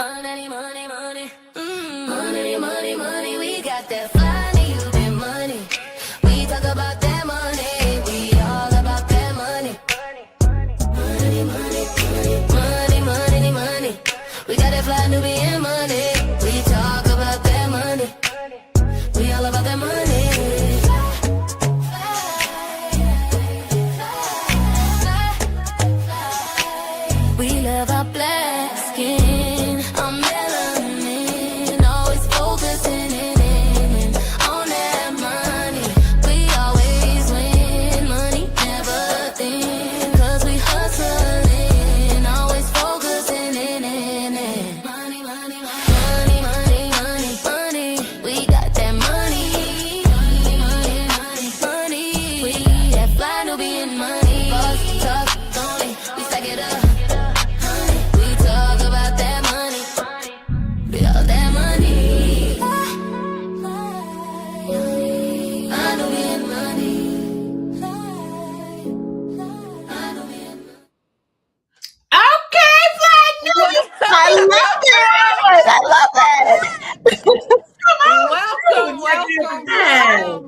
Money, money, money. Money, money, money. We got that fly, you that money. We talk about that money. We all about that money. Money, money, money. Money, money, money. We got that fly, Nubian money. We talk about that money. We all about that money. We love our black skin, our melanin, always focusing in on that money. We always win, money never thin, 'cause we hustling, always focusing in money, money, money, money, money, money. We got that money, money, money, money, money. We that fly Nubian money, boss talk, Tony, we stack it up.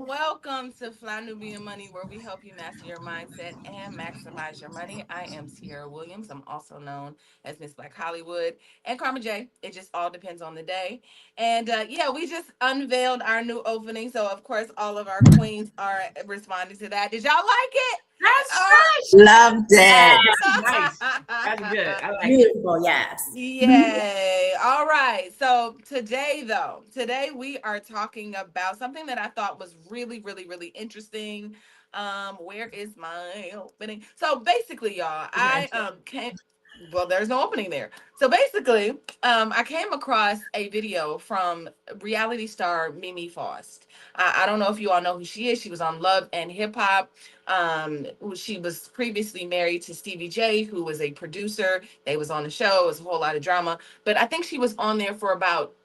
Welcome to Fly Nubian Money, where we help you master your mindset and maximize your money. I am Sierra Williams. I'm also known as Miss Black Hollywood and Karma J. It just all depends on the day. And we just unveiled our new opening. So, of course, all of our queens are responding to that. Did y'all like it? That's loved it. Nice. That's good. I like Beautiful, yes. Yay. All right. So today we are talking about something that I thought was really, really, really interesting. Where is my opening? So basically, y'all, there's no opening there. So basically, I came across a video from reality star Mimi Faust. I don't know if you all know who she is. She was on Love and Hip Hop. She was previously married to Stevie J, who was a producer. They was on the show. It was a whole lot of drama. But I think she was on there for about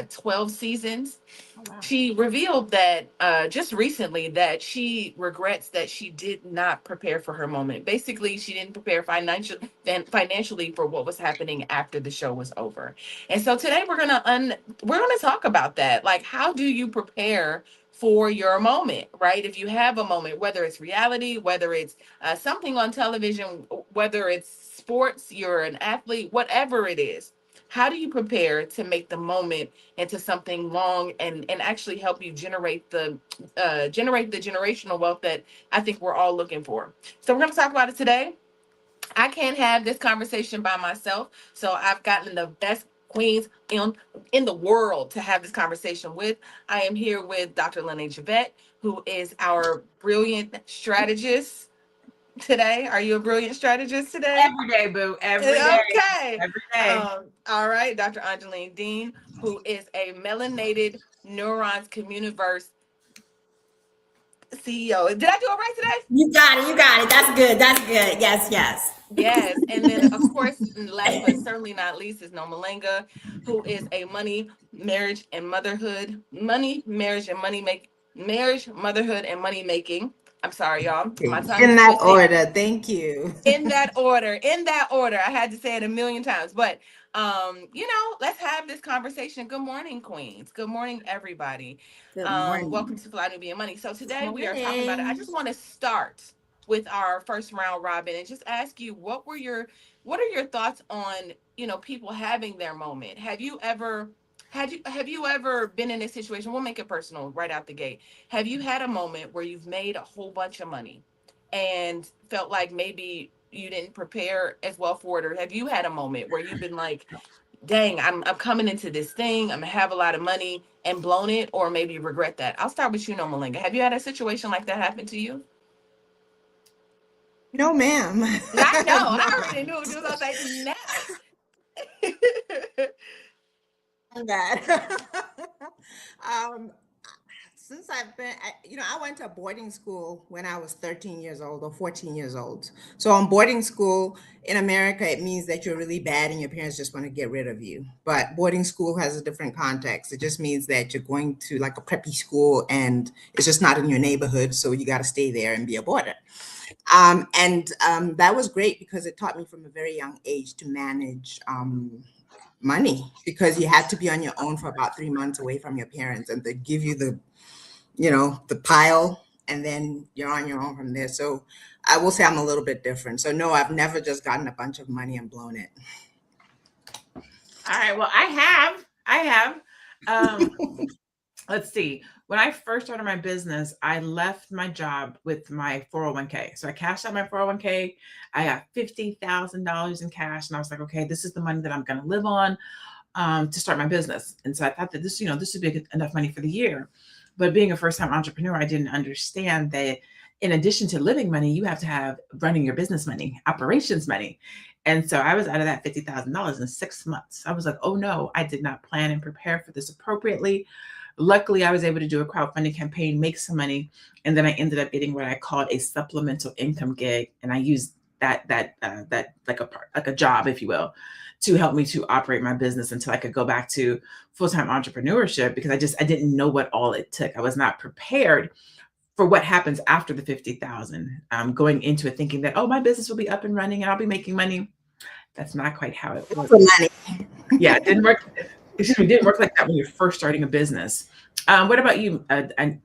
12 seasons. Oh, wow. She revealed that just recently that she regrets that she did not prepare for her moment. Basically, she didn't prepare financially for what was happening after the show was over. And so today we're gonna talk about that. Like, how do you prepare for your moment, right? If you have a moment, whether it's reality, whether it's something on television, whether it's sports, you're an athlete, whatever it is. How do you prepare to make the moment into something long and actually help you generate the generational wealth that I think we're all looking for? So we're going to talk about it today. I can't have this conversation by myself, so I've gotten the best queens in the world to have this conversation with. I am here with Dr. Lene Javette, who is our brilliant strategist today. Are you a brilliant strategist today? Every day, boo. Every day. Okay. Every day. All right. Dr. Angeline Dean, who is a melanated neurons communiverse CEO. Did I do it right today? You got it. That's good. Yes. And then, of course, last but certainly not least, is Noma Lenga, who is a marriage, motherhood and money making. I'm sorry, y'all. My tongue in that order. Thank you. In that order. I had to say it a million times, but let's have this conversation. Good morning, queens. Good morning, everybody. Good morning. Welcome to Fly Nubian Money. So today we are talking about it. I just want to start with our first round robin and just ask you, what are your thoughts on, people having their moment? Have you ever been in a situation? We'll make it personal right out the gate. Have you had a moment where you've made a whole bunch of money and felt like maybe you didn't prepare as well for it? Or have you had a moment where you've been like, dang, I'm coming into this thing, I'm gonna have a lot of money, and blown it, or maybe regret that? I'll start with you, Noma Lenga. Have you had a situation like that happen to you? No, ma'am. I know. I already knew it. I was like, no. That. Since I've been, I went to boarding school when I was 13 years old or 14 years old. So on boarding school in America, it means that you're really bad and your parents just want to get rid of you. But boarding school has a different context. It just means that you're going to like a preppy school and it's just not in your neighborhood. So you got to stay there and be a boarder. That was great because it taught me from a very young age to manage money because you had to be on your own for about 3 months away from your parents, and they give you the, the pile, and then you're on your own from there. So I will say I'm a little bit different. So no, I've never just gotten a bunch of money and blown it. All right. Well, I have. Let's see. When I first started my business, I left my job with my 401k. So I cashed out my 401k. I got $50,000 in cash, and I was like, okay, this is the money that I'm going to live on to start my business. And so I thought that this would be enough money for the year. But being a first-time entrepreneur, I didn't understand that in addition to living money, you have to have running your business money, operations money. And so I was out of that $50,000 in 6 months. I was like, oh no, I did not plan and prepare for this appropriately. Luckily, I was able to do a crowdfunding campaign, make some money, and then I ended up getting what I called a supplemental income gig, and I used that like a job, if you will, to help me to operate my business until I could go back to full-time entrepreneurship, because I didn't know what all it took. I was not prepared for what happens after the 50,000. Going into it thinking that, oh, my business will be up and running and I'll be making money. That's not quite how it works. Yeah, it didn't work. It didn't work like that when you're first starting a business. What about you,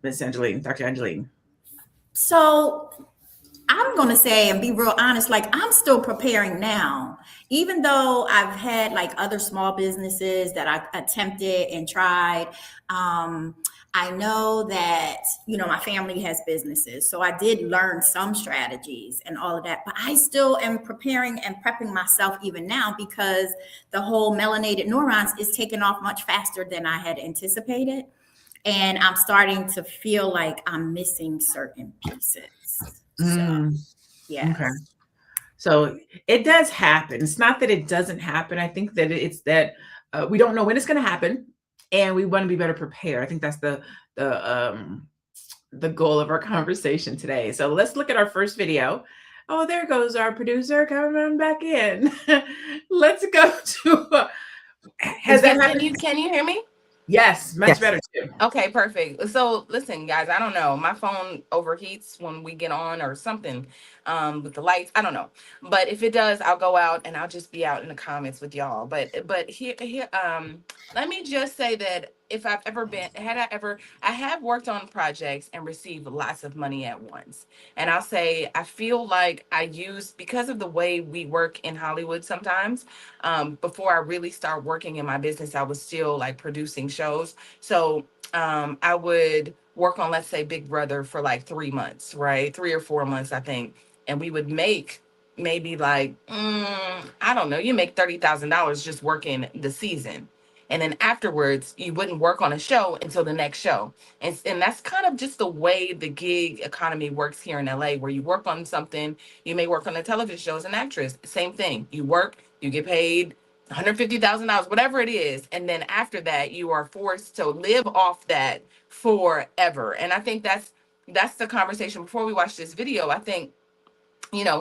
Ms. Angeline, Dr. Angeline? So I'm going to say and be real honest, like I'm still preparing now, even though I've had like other small businesses that I attempted and tried. I know that, my family has businesses. So I did learn some strategies and all of that, but I still am preparing and prepping myself even now because the whole melanated neurons is taking off much faster than I had anticipated. And I'm starting to feel like I'm missing certain pieces. So, yeah. Okay. So it does happen. It's not that it doesn't happen. I think that it's that we don't know when it's going to happen, and we want to be better prepared. I think that's the goal of our conversation today. So let's look at our first video. Oh, there goes our producer coming back in. Let's go to. Can you hear me? Yes, much better too. Okay, perfect. So listen, guys, I don't know. My phone overheats when we get on or something with the lights. I don't know. But if it does, I'll go out and I'll just be out in the comments with y'all. But here let me just say that if I've ever been, I have worked on projects and received lots of money at once. And I'll say, I feel like because of the way we work in Hollywood sometimes, before I really start working in my business, I was still like producing shows. So I would work on, let's say, Big Brother for like 3 months, right? 3 or 4 months, I think. And we would make maybe like, I don't know, you make $30,000 just working the season. And then afterwards, you wouldn't work on a show until the next show. And that's kind of just the way the gig economy works here in LA, where you work on something, you may work on a television show as an actress. Same thing. You work, you get paid $150,000, whatever it is. And then after that, you are forced to live off that forever. And I think that's the conversation. Before we watch this video, I think,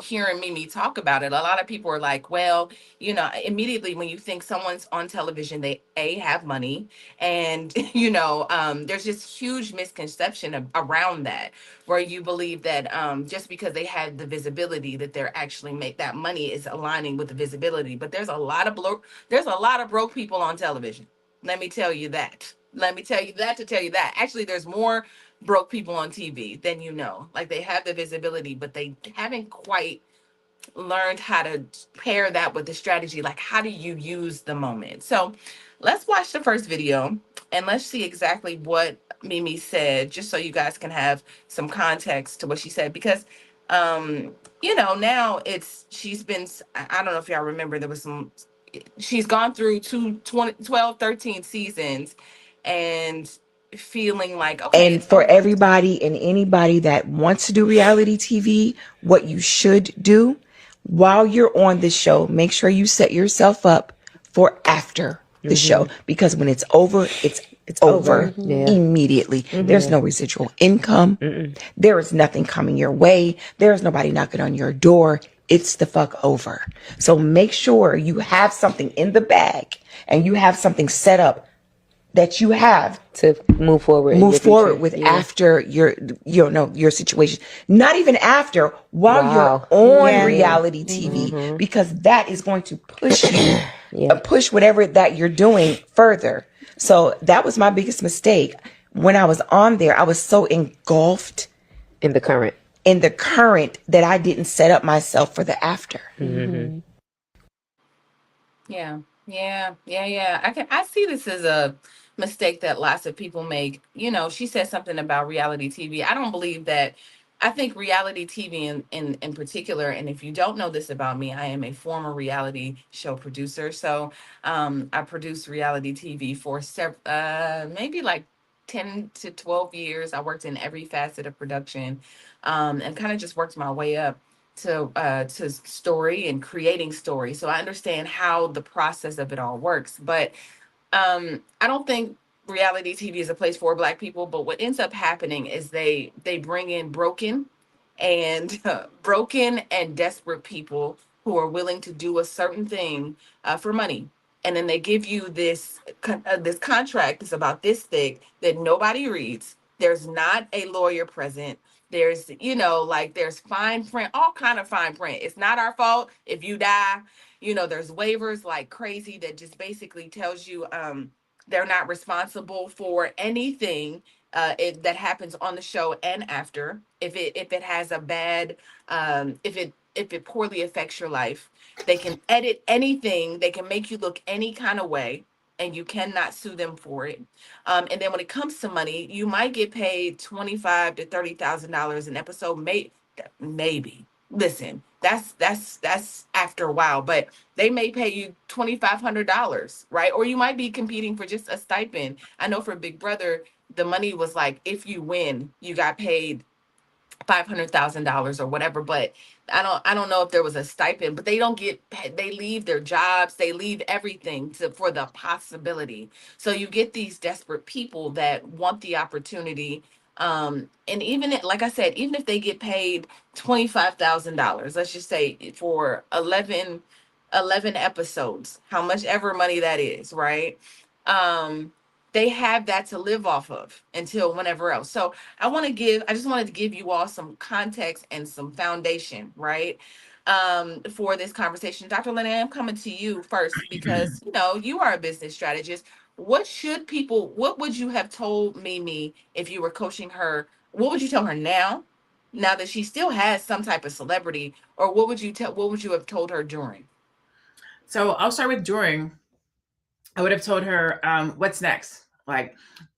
hearing Mimi talk about it, a lot of people are like, well, immediately when you think someone's on television, they have money. And, there's just huge misconception around that, where you believe that just because they have the visibility that they're actually make that money is aligning with the visibility. But there's a lot of broke people on television. Let me tell you that. To tell you that. Actually, there's more broke people on TV than like they have the visibility, but they haven't quite learned how to pair that with the strategy. Like, how do you use the moment? So let's watch the first video and let's see exactly what Mimi said, just so you guys can have some context to what she said, because now she's been, I don't know if y'all remember, she's gone through 12, 13 seasons and feeling like, okay. And for everybody and anybody that wants to do reality TV, what you should do while you're on the show, make sure you set yourself up for after the show, because when it's over, it's over immediately. There's no residual income. There is nothing coming your way. There's nobody knocking on your door. It's the fuck over. So make sure you have something in the bag and you have something set up that you have to move forward with after your situation. Not even after, while you're on reality TV, because that is going to push you push whatever that you're doing further. So that was my biggest mistake. When I was on there, I was so engulfed In the current. that I didn't set up myself for the after. Yeah, yeah. I see this as a mistake that lots of people make. You know, she said something about reality TV. I don't believe that. I think reality TV in particular, and if you don't know this about me, I am a former reality show producer. So I produced reality TV for maybe like 10 to 12 years. I worked in every facet of production, and kind of just worked my way up to story and creating story. So I understand how the process of it all works. But I don't think reality TV is a place for Black people. But what ends up happening is they bring in and broken and desperate people who are willing to do a certain thing for money. And then they give you this contract that's about this thick that nobody reads. There's not a lawyer present. There's, like there's fine print, all kind of fine print. It's not our fault if you die. There's waivers like crazy that just basically tells you they're not responsible for anything that happens on the show and after. If it has a bad if it poorly affects your life, they can edit anything. They can make you look any kind of way, and you cannot sue them for it. And then when it comes to money, you might get paid $25,000 to $30,000 an episode. Maybe. Listen, that's after a while, but they may pay you $2,500, right? Or you might be competing for just a stipend. I know for Big Brother, the money was like, if you win, you got paid $500,000 or whatever. But I don't know if there was a stipend, but they leave their jobs, they leave everything for the possibility. So you get these desperate people that want the opportunity. And like I said, even if they get paid $25,000, let's just say for 11 episodes, how much ever money that is, right? Um, they have that to live off of until whenever else. So I just wanted to give you all some context and some foundation, right? For this conversation. Dr. Lennon, I'm coming to you first because, you are a business strategist. What would you have told Mimi if you were coaching her? What would you tell her now that she still has some type of celebrity, or what would you have told her during? So I'll start with during. I would have told her, what's next? Like,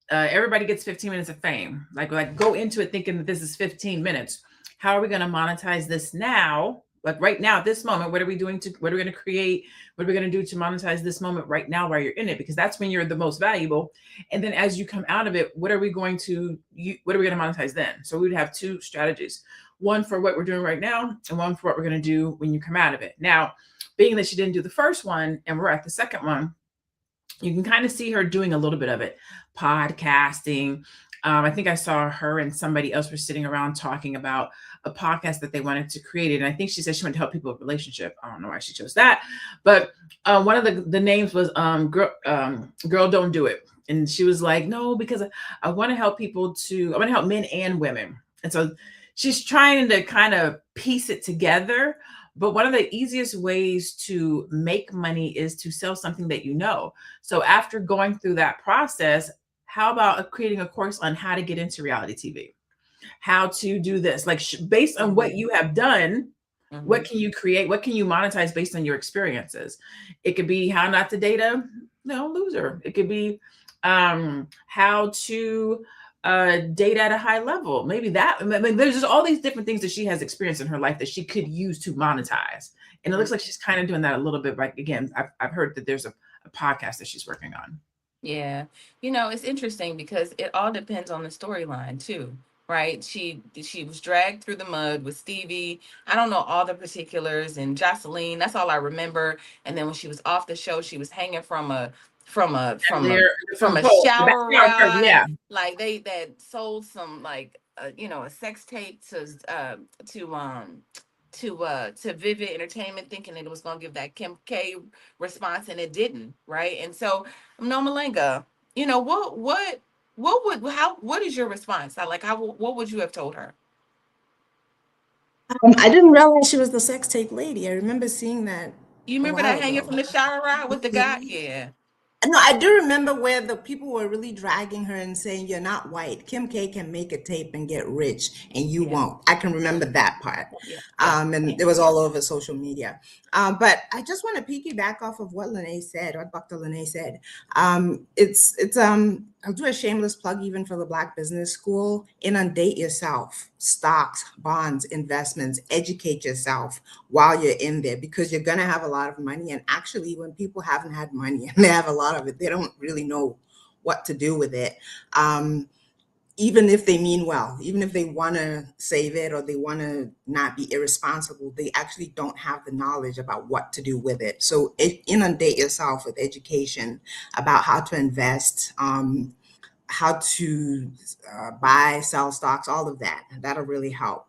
everybody gets 15 minutes of fame. Like go into it thinking that this is 15 minutes. How are we going to monetize this now? Like right now, at this moment, what are we going to create? What are we going to do to monetize this moment right now while you're in it? Because that's when you're the most valuable. And then as you come out of it, what are we going to monetize then? So we would have two strategies, one for what we're doing right now and one for what we're going to do when you come out of it. Now, being that she didn't do the first one and we're at the second one, you can kind of see her doing a little bit of it, podcasting. I think I saw her and somebody else were sitting around talking about a podcast that they wanted to create. And I think she said she wanted to help people with relationship. I don't know why she chose that. But one of the names was Girl Don't Do It. And she was like, no, because I want to help I want to help men and women. And so she's trying to kind of piece it together. But one of the easiest ways to make money is to sell something that you know. So after going through that process, how about creating a course on how to get into reality TV? How to do this? Like based on what you have done, what can you create? What can you monetize based on your experiences? It could be how not to date a loser. It could be how to date at a high level. Maybe that. I mean, there's just all these different things that she has experienced in her life that she could use to monetize. And it looks like she's kind of doing that a little bit. Like again, I've heard that there's a podcast that she's working on. Yeah. It's interesting because it all depends on the storyline too, right? She was dragged through the mud with Stevie. I don't know all the particulars, and Jocelyn, that's all I remember. And then when she was off the show, she was hanging from a shower rod. Yeah. Like they that sold some like a sex tape to Vivid Entertainment, thinking it was going to give that Kim K response, and it didn't, right? And so, no, Malenga, what is your response? What would you have told her? I didn't realize she was the sex tape lady. I remember seeing that. You a remember while that hanging ago. from the shower rod with the guy? Yeah. No, I do remember where the people were really dragging her and saying, "You're not white. Kim K can make a tape and get rich, and you Yeah. won't." I can remember that part. Yeah. Yeah. And it was all over social media. But I just want to piggyback off of what Lene said, what Dr. Lene said. I'll do a shameless plug even for the Black Business School. Inundate yourself, stocks, bonds, investments, educate yourself while you're in there, because you're gonna have a lot of money. And actually, when people haven't had money and they have a lot of it, they don't really know what to do with it. Um, Even if they mean well, even if they want to save it or they want to not be irresponsible, they actually don't have the knowledge about what to do with it. So inundate yourself with education about how to invest, how to buy, sell stocks, all of that. That'll really help.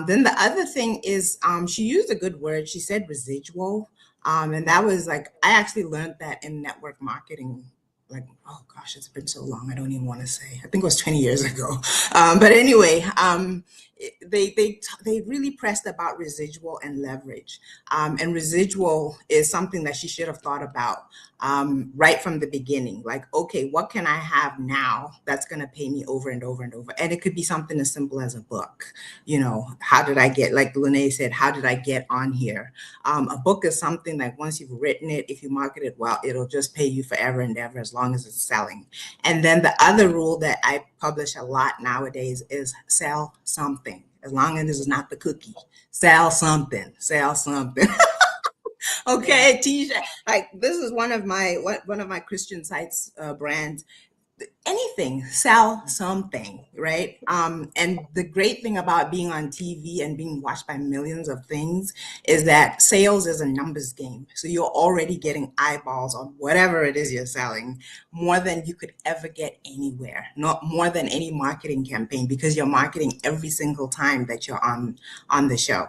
Then the other thing is, she used a good word. She said residual. And that was like, I actually learned that in network marketing. Like, oh gosh, it's been so long. I don't even want to say. I think it was 20 years ago. But anyway, they really pressed about residual and leverage. And residual is something that she should have thought about right from the beginning. Like, okay, what can I have now that's going to pay me over and over and over? And it could be something as simple as a book. You know, how did I get, like Lene said, how did I get on here? A book is something like once you've written it, if you market it well, it'll just pay you forever and ever as long as it's selling. And then the other rule that I publish a lot nowadays is sell something. As long as it's not the cookie, sell something, sell something. Okay, t-shirt. Like this is one of my Christian sites brands. Anything, sell something, right? And the great thing about being on TV and being watched by millions of things is that sales is a numbers game. So you're already getting eyeballs on whatever it is you're selling, more than you could ever get anywhere, not more than any marketing campaign, because you're marketing every single time that you're on the show.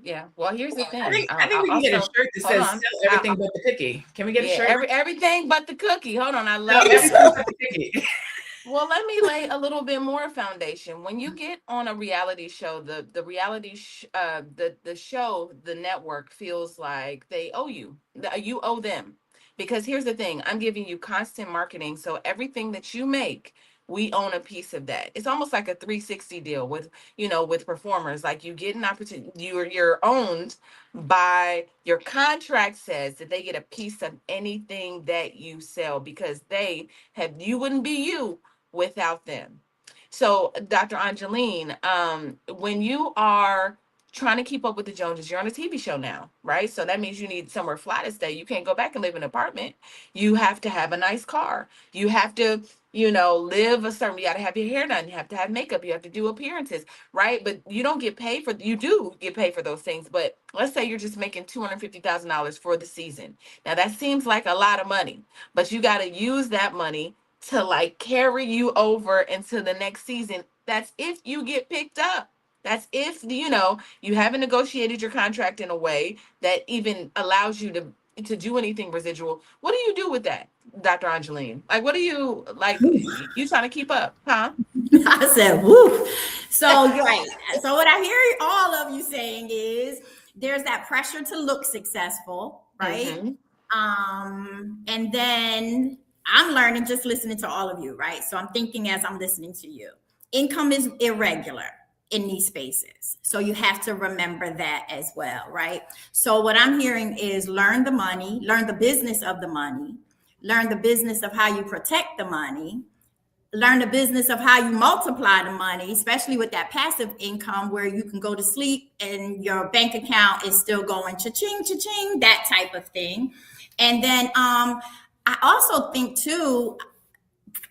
Yeah. Well, here's the I thing. think I think I we can get a also shirt that hold says on. "Sell everything but the cookie." Can we get a Yeah, shirt? everything but the cookie. Hold on. I No, love that. everything but the cookie. Well, let me lay a little bit more foundation. When you get on a reality show, the show, the network feels like they owe you. You owe them. Because here's the thing, I'm giving you constant marketing, so everything that you make, we own a piece of that. It's almost like a 360 deal with, with performers. Like you get an opportunity, you're owned by, your contract says that they get a piece of anything that you sell, because you wouldn't be you without them. So, Dr. Angeline, when you are trying to keep up with the Joneses, you're on a TV show now, right? So that means you need somewhere flat to stay. You can't go back and live in an apartment. You have to have a nice car. You have to, live a certain, you got to have your hair done. You have to have makeup. You have to do appearances, right? But you don't get paid you do get paid for those things. But let's say you're just making $250,000 for the season. Now that seems like a lot of money, but you got to use that money to like carry you over into the next season. That's if you get picked up. That's if you haven't negotiated your contract in a way that even allows you to do anything residual. What do you do with that, Dr. Angeline? Like, what do you like? You trying to keep up, huh? I said, woo. So you're right. So what I hear all of you saying is there's that pressure to look successful, right? Mm-hmm. And then I'm learning just listening to all of you, right? So I'm thinking as I'm listening to you, income is irregular in these spaces. So you have to remember that as well, right? So what I'm hearing is learn the money, learn the business of the money, learn the business of how you protect the money, learn the business of how you multiply the money, especially with that passive income where you can go to sleep and your bank account is still going cha-ching, cha-ching, that type of thing. And then I also think too,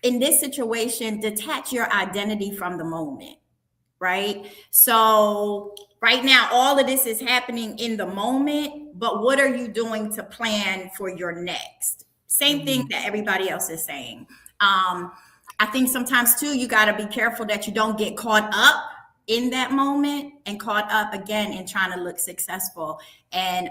in this situation, detach your identity from the moment, right? So right now, all of this is happening in the moment, but what are you doing to plan for your next? Same thing that everybody else is saying. I think sometimes too, you got to be careful that you don't get caught up in that moment and caught up again in trying to look successful. And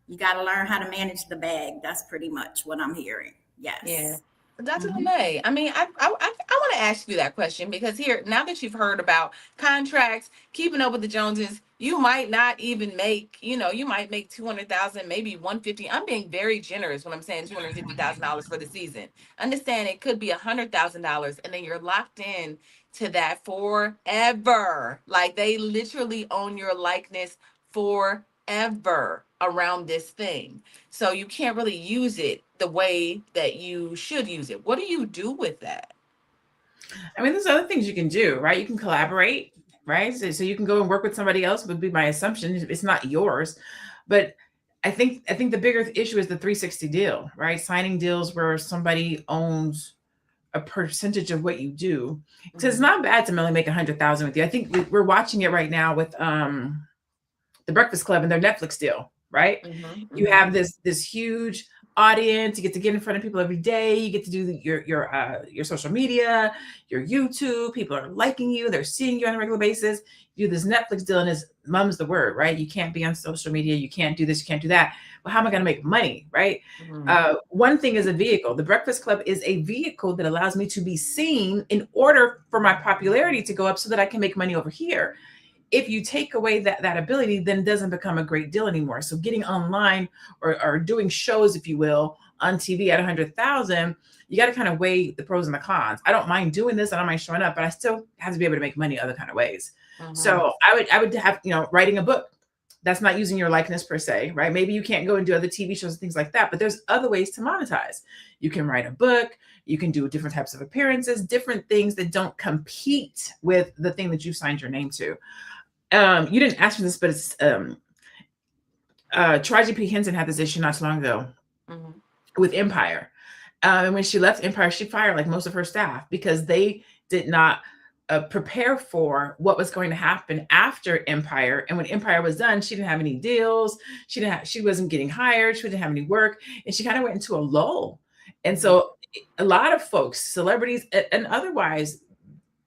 you got to learn how to manage the bag. That's pretty much what I'm hearing. Yes. Yeah. Dr. Lene, I mean, I want to ask you that question, because here, now that you've heard about contracts, keeping up with the Joneses, you might not even make, you might make 200,000, maybe 150. I'm being very generous when I'm saying $250,000 for the season. Understand it could be $100,000, and then you're locked in to that forever. Like they literally own your likeness forever around this thing. So you can't really use it the way that you should use it. What do you do with that? I mean, there's other things you can do, right? You can collaborate, right? So you can go and work with somebody else, would be my assumption. It's not yours. But I think the bigger issue is the 360 deal, right? Signing deals where somebody owns a percentage of what you do. Because it's not bad to only make 100,000 with you. I think we're watching it right now with the Breakfast Club and their Netflix deal, right? You have this huge audience. You get to get in front of people every day. You get to do your social media, your YouTube. People are liking you. They're seeing you on a regular basis. You do this Netflix deal, and it's mum's the word, right? You can't be on social media. You can't do this. You can't do that. Well, how am I going to make money, right? One thing is a vehicle. The Breakfast Club is a vehicle that allows me to be seen in order for my popularity to go up so that I can make money over here. If you take away that ability, then it doesn't become a great deal anymore. So getting online or doing shows, if you will, on TV at 100,000, you got to kind of weigh the pros and the cons. I don't mind doing this. I don't mind showing up, but I still have to be able to make money other kind of ways. So I would have, writing a book. That's not using your likeness per se, right? Maybe you can't go and do other TV shows and things like that, but there's other ways to monetize. You can write a book. You can do different types of appearances, different things that don't compete with the thing that you signed your name to. You didn't ask for this, but it's Taraji P. Henson had this issue not too long ago with Empire. And when she left Empire, she fired like most of her staff because they did not prepare for what was going to happen after Empire. And when Empire was done, she didn't have any deals. She wasn't getting hired. She didn't have any work. And she kind of went into a lull. And so a lot of folks, celebrities and otherwise,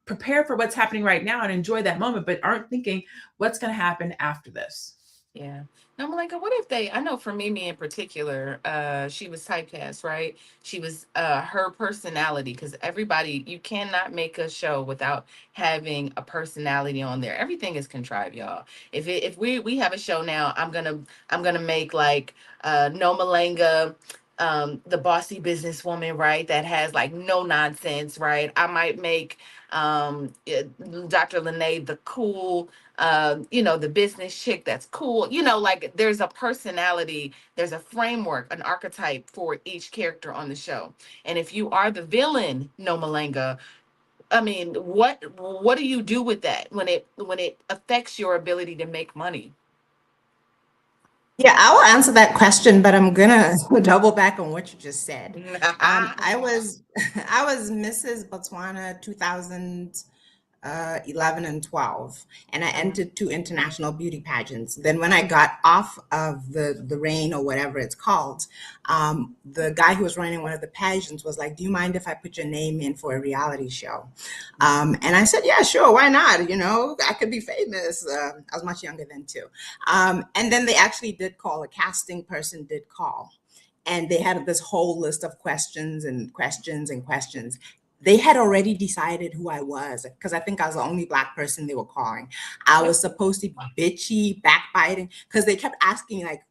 prepare for what's happening right now and enjoy that moment, but aren't thinking what's going to happen after this. Yeah. No, Malika, what if I know for Mimi in particular, she was typecast, right? She was her personality, because everybody, you cannot make a show without having a personality on there. Everything is contrived, y'all. If we have a show now, I'm gonna make like No Malanga, the bossy businesswoman, right? That has like no nonsense, right? I might make Dr. Lene the cool, the business chick that's cool. Like there's a personality, there's a framework, an archetype for each character on the show. And if you are the villain, No Malanga, I mean, what do you do with that when it affects your ability to make money? Yeah, I will answer that question, but I'm gonna double back on what you just said. I was I was Mrs. Botswana 2011 and 12, and I entered 2 international beauty pageants. Then when I got off of the reign, or whatever it's called, the guy who was running one of the pageants was like, "Do you mind if I put your name in for a reality show?" And I said, "Yeah, sure, why not? I could be famous." I was much younger then too. And then they actually did call, a casting person did call. And they had this whole list of questions and questions and questions. They had already decided who I was, because I think I was the only Black person they were calling. I was supposed to be bitchy, backbiting, because they kept asking, like,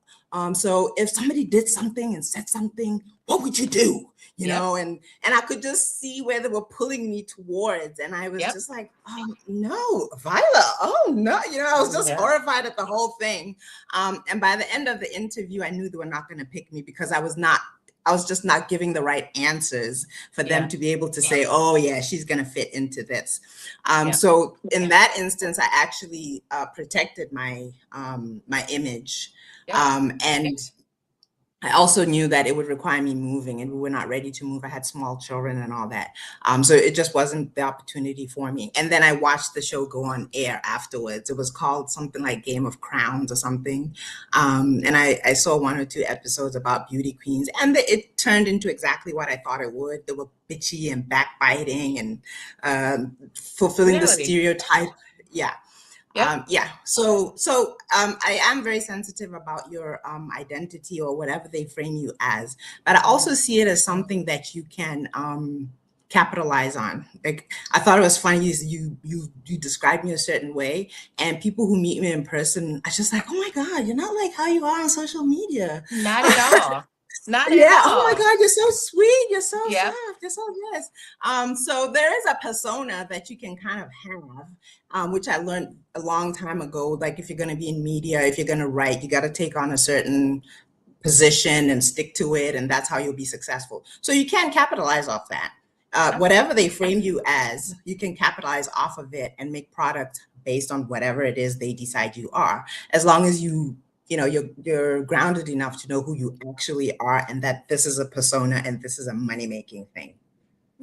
so if somebody did something and said something, what would you do? And I could just see where they were pulling me towards. And I was just like, no, Viola, oh no. I was just horrified at the whole thing. And by the end of the interview, I knew they were not going to pick me, because I was just not giving the right answers for them to be able to say, oh yeah, she's going to fit into this. So in that instance, I actually protected my image. And I also knew that it would require me moving, and we were not ready to move. I had small children and all that. So it just wasn't the opportunity for me. And then I watched the show go on air afterwards. It was called something like Game of Crowns or something. And I saw 1 or 2 episodes about beauty queens, and it turned into exactly what I thought it would. They were bitchy and backbiting and fulfilling the stereotype. Yeah. So I am very sensitive about your identity, or whatever they frame you as, but I also see it as something that you can capitalize on. Like, I thought it was funny, you described me a certain way, and people who meet me in person are just like, oh my God, you're not like how you are on social media. Not at all. Not at Yeah. Oh my all. God, you're so sweet. You're so Yep. soft. You're so yes. So there is a persona that you can kind of have, which I learned a long time ago. Like, if you're going to be in media, if you're going to write, you got to take on a certain position and stick to it, and that's how you'll be successful. So you can capitalize off that. Whatever they frame you as, you can capitalize off of it and make product based on whatever it is they decide you are, as long as you're grounded enough to know who you actually are, and that this is a persona and this is a money-making thing.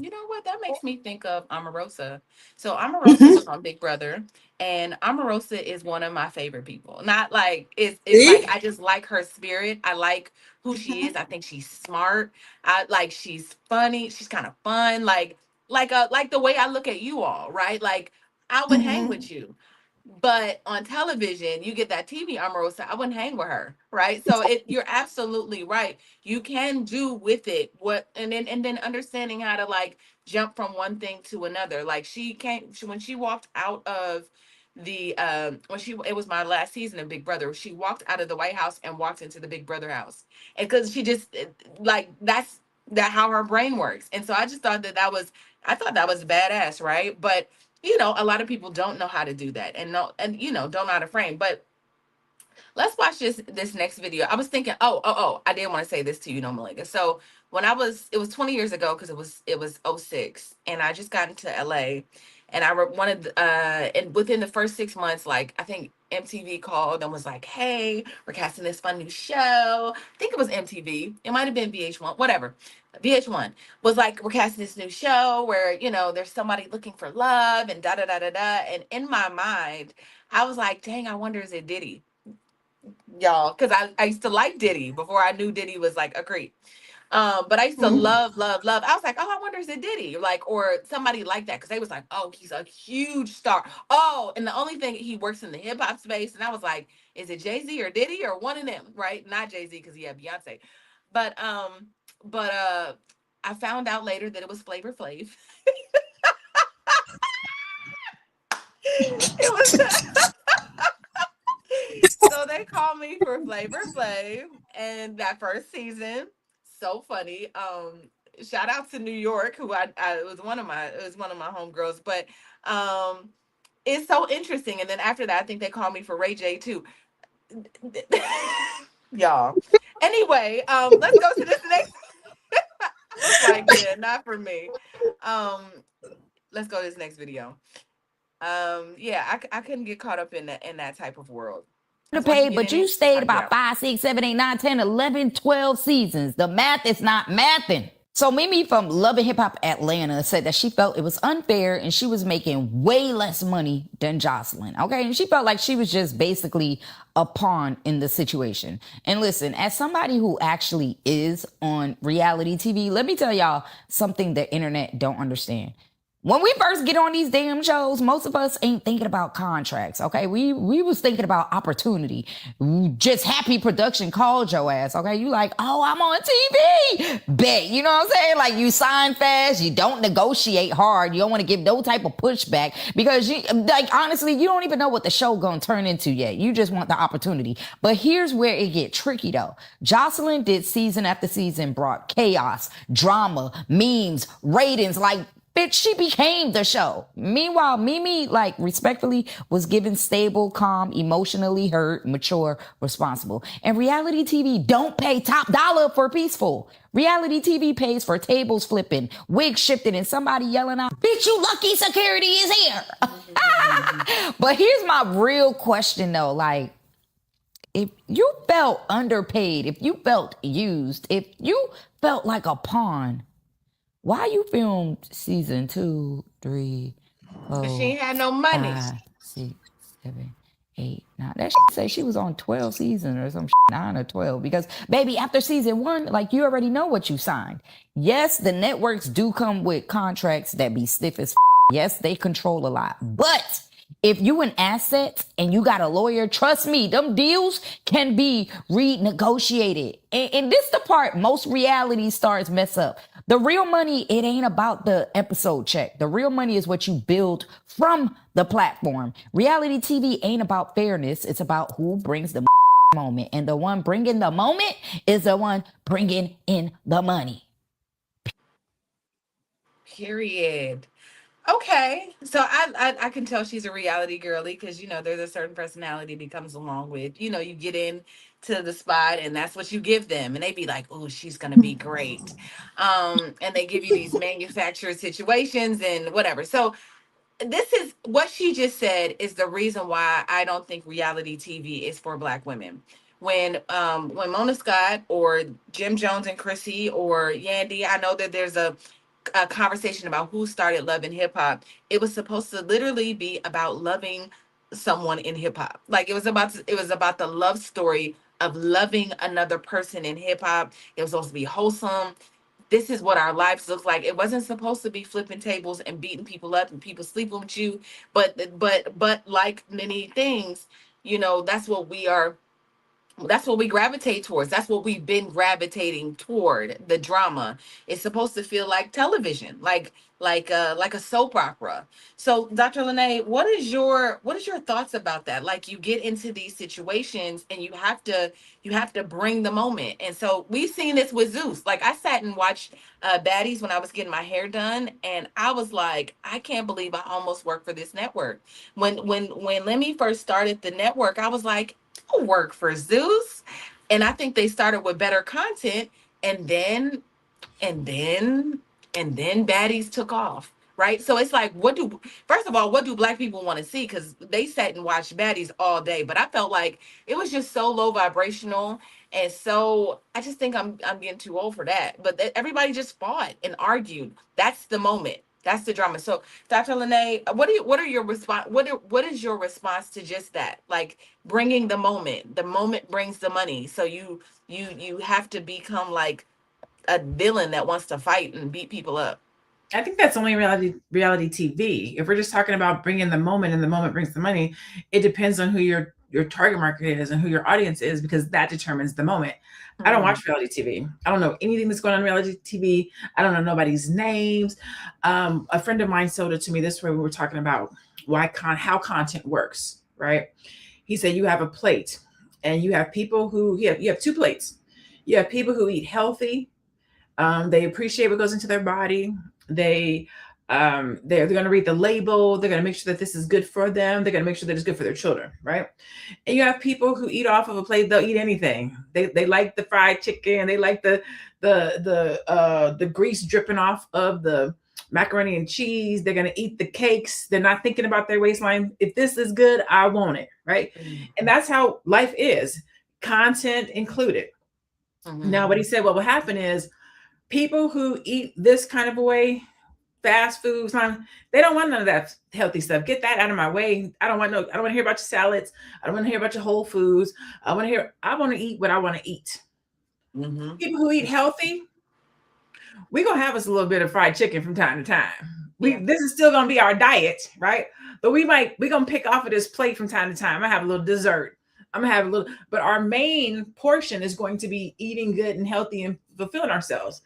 You know what? That makes me think of Omarosa. So Omarosa was on Big Brother, and Omarosa is one of my favorite people. Not like it's like See? I just like her spirit. I like who she is. I think she's smart. I like she's funny. She's kind of fun. Like the way I look at you all, right? Like I would hang Mhm. with you. But on television, you get that TV Omarosa. I wouldn't hang with her, right? So you're absolutely right. You can do with it what, and then understanding how to like jump from one thing to another. Like when she walked out of the when she it was my last season of Big Brother. She walked out of the White House and walked into the Big Brother house, and because she just like that how her brain works. And so I just thought I thought that was badass, right? But a lot of people don't know how to do that, and no, and don't know how to frame. But let's watch this next video. I was thinking, I did want to say this to you, no Malinga. So when it was 20 years ago, because it was '06, and I just got into LA, and wanted and within the first 6 months, like I think MTV called and was like, hey, we're casting this fun new show. I think it was MTV. It might have been VH1, whatever. VH1 was like, we're casting this new show where there's somebody looking for love and da da da da da. And in my mind, I was like, dang, I wonder is it Diddy, y'all, because I used to like Diddy before I knew Diddy was like a creep. But I used to Mhm. love, love, love. I was like, oh, I wonder is it Diddy, like, or somebody like that, because they was like, oh, he's a huge star. Oh, and the only thing, he works in the hip hop space, and I was like, is it Jay-Z or Diddy or one of them, right? Not Jay-Z because he had Beyonce, but I found out later that it was Flavor Flav. It was so they called me for Flavor Flav, and that first season, so funny. Shout out to New York, who it was one of my homegirls, but um, it's so interesting. And then after that, I think they called me for Ray J too, y'all. Anyway, let's go to this next. I was like, yeah, not for me. Um, let's go to this next video. Yeah, I couldn't get caught up in that type of world. To 'Cause once you pay, get but in you it, it's stayed hard to get about out. 5, 6, 7, 8, 9, 10, 11, 12 seasons. The math is not mathing. So Mimi from Love and Hip Hop Atlanta said that she felt it was unfair and she was making way less money than Jocelyn. Okay. And she felt like she was just basically a pawn in the situation. And listen, as somebody who actually is on reality TV, let me tell y'all something the internet don't understand. When we first get on these damn shows, most of us ain't thinking about contracts, okay? We was thinking about opportunity. Just happy production called your ass, okay? You like, oh, I'm on TV. Bet, you know what I'm saying? Like, you sign fast, you don't negotiate hard, you don't want to give no type of pushback because honestly, you don't even know what the show gonna turn into yet. You just want the opportunity. But here's where it get tricky though. Jocelyn did season after season, brought chaos, drama, memes, ratings, like, bitch, she became the show. Meanwhile, Mimi, like, respectfully, was given stable, calm, emotionally hurt, mature, responsible. And reality TV don't pay top dollar for peaceful. Reality TV pays for tables flipping, wigs shifting, and somebody yelling out, bitch, you lucky security is here. But here's my real question, though. Like, if you felt underpaid, if you felt used, if you felt like a pawn, why you filmed season 2, 3, Cause she 4, ain't had no money. 5, 6, 7, 8, 9? That say she was on 12 seasons or some 9 or 12. Because baby, after season 1, like, you already know what you signed. Yes, the networks do come with contracts that be stiff as. Yes, they control a lot. But if you an asset and you got a lawyer, trust me, them deals can be renegotiated. And this the part most reality stars mess up. The real money, it ain't about the episode check. The real money is what you build from the platform. Reality TV ain't about fairness. It's about who brings the moment. And the one bringing the moment is the one bringing in the money. Period. Okay, so I can tell she's a reality girly because there's a certain personality that comes along with you get in to the spot and that's what you give them and they be like, oh, she's gonna be great, and they give you these manufactured situations and whatever. So this is what she just said is the reason why I don't think reality TV is for Black women. When Mona Scott or Jim Jones and Chrissy or Yandy, I know that there's a conversation about who started Love and Hip Hop. It was supposed to literally be about loving someone in hip hop. Like it was about the love story of loving another person in hip hop. It was supposed to be wholesome. This is what our lives look like. It wasn't supposed to be flipping tables and beating people up and people sleeping with you. But like many things, that's what we gravitate towards. That's what we've been gravitating toward. The drama. It's supposed to feel like television, like a soap opera. So, Dr. Lene, what is your thoughts about that? Like you get into these situations and you have to bring the moment. And so we've seen this with Zeus. Like I sat and watched Baddies when I was getting my hair done, and I was like, I can't believe I almost worked for this network. When Lemmy first started the network, I was like, work for Zeus. And I think they started with better content and then and then baddies took off. Right. So it's like, first of all, what do Black people want to see? Because they sat and watched baddies all day. But I felt like it was just so low vibrational. And so I just think I'm getting too old for that. But everybody just fought and argued. That's the moment. That's the drama. So, Dr. Lene, what are your response? What is your response to just that? Like bringing the moment. The moment brings the money. So you have to become like a villain that wants to fight and beat people up. I think that's only reality TV. If we're just talking about bringing the moment and the moment brings the money, it depends on who your target market is and who your audience is, because that determines the moment. I don't watch reality TV. I don't know anything that's going on in reality TV. I don't know nobody's names. A friend of mine sold it to me this way. We were talking about how content works, right? He said you have a plate and you have people who you have two plates. You have people who eat healthy. They appreciate what goes into their body. They're going to read the label. They're going to make sure that this is good for them. They're going to make sure that it's good for their children, right? And you have people who eat off of a plate. They'll eat anything. They like the fried chicken. They like the grease dripping off of the macaroni and cheese. They're going to eat the cakes. They're not thinking about their waistline. If this is good, I want it, right? And that's how life is, content included. Now, what he said, what will happen is people who eat this kind of a way, fast foods, they don't want none of that healthy stuff. Get that out of my way. I don't want to hear about your salads. I don't want to hear about your whole foods. I want to eat what I want to eat. People who eat healthy, we're going to have us a little bit of fried chicken from time to time. This is still going to be our diet, right? But we're going to pick off of this plate from time to time. I have a little dessert. I'm going to have a little, but our main portion is going to be eating good and healthy and fulfilling ourselves.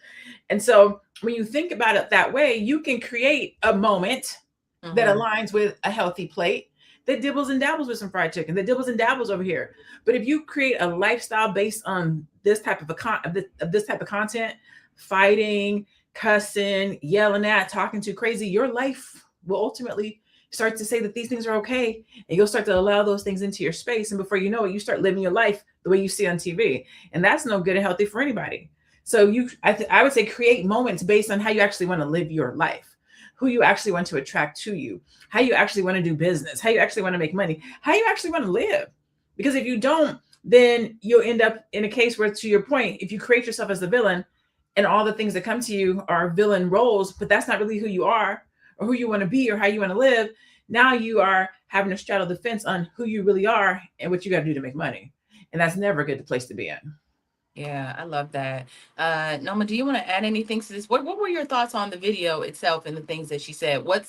And so when you think about it that way, you can create a moment that aligns with a healthy plate that dibbles and dabbles with some fried chicken, that dibbles and dabbles over here. But if you create a lifestyle based on this type of this type of content, fighting, cussing, yelling at, talking too crazy, your life will ultimately start to say that these things are okay, and you'll start to allow those things into your space. And before you know it, you start living your life the way you see on TV. And that's no good and healthy for anybody. So I would say create moments based on how you actually want to live your life, who you actually want to attract to you, how you actually want to do business, how you actually want to make money, how you actually want to live. Because if you don't, then you'll end up in a case where, to your point, if you create yourself as the villain and all the things that come to you are villain roles, but that's not really who you are or who you want to be or how you want to live, now you are having to straddle the fence on who you really are and what you got to do to make money. And that's never a good place to be in. Yeah, I love that. Noma, do you want to add anything to this? What were your thoughts on the video itself and the things that she said? What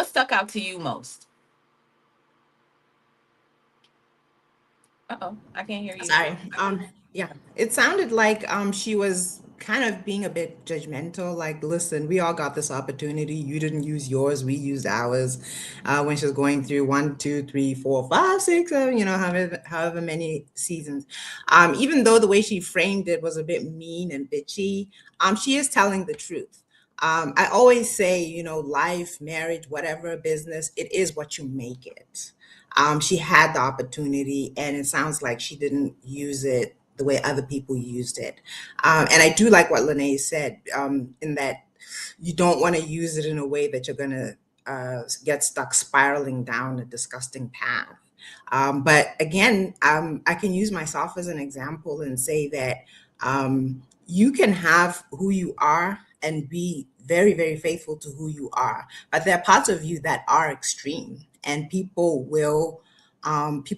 stuck out to you most? Uh-oh, I can't hear you. Sorry. Yeah, it sounded like she was kind of being a bit judgmental. Like, listen, we all got this opportunity. You didn't use yours. We used ours. When she was going through one, two, three, four, five, six, seven, however many seasons. Even though the way she framed it was a bit mean and bitchy, she is telling the truth. I always say, life, marriage, whatever business, it is what you make it. She had the opportunity, and it sounds like she didn't use it the way other people used it. And I do like what Lene said, in that you don't want to use it in a way that you're going to get stuck spiraling down a disgusting path. But again, I can use myself as an example and say that you can have who you are and be very, very faithful to who you are. But there are parts of you that are extreme, and people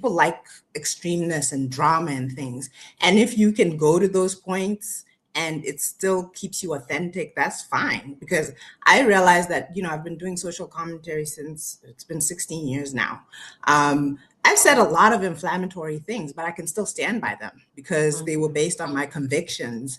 like extremeness and drama and things. And if you can go to those points and it still keeps you authentic, that's fine. Because I realize that, I've been doing social commentary since it's been 16 years now. I've said a lot of inflammatory things, but I can still stand by them because they were based on my convictions.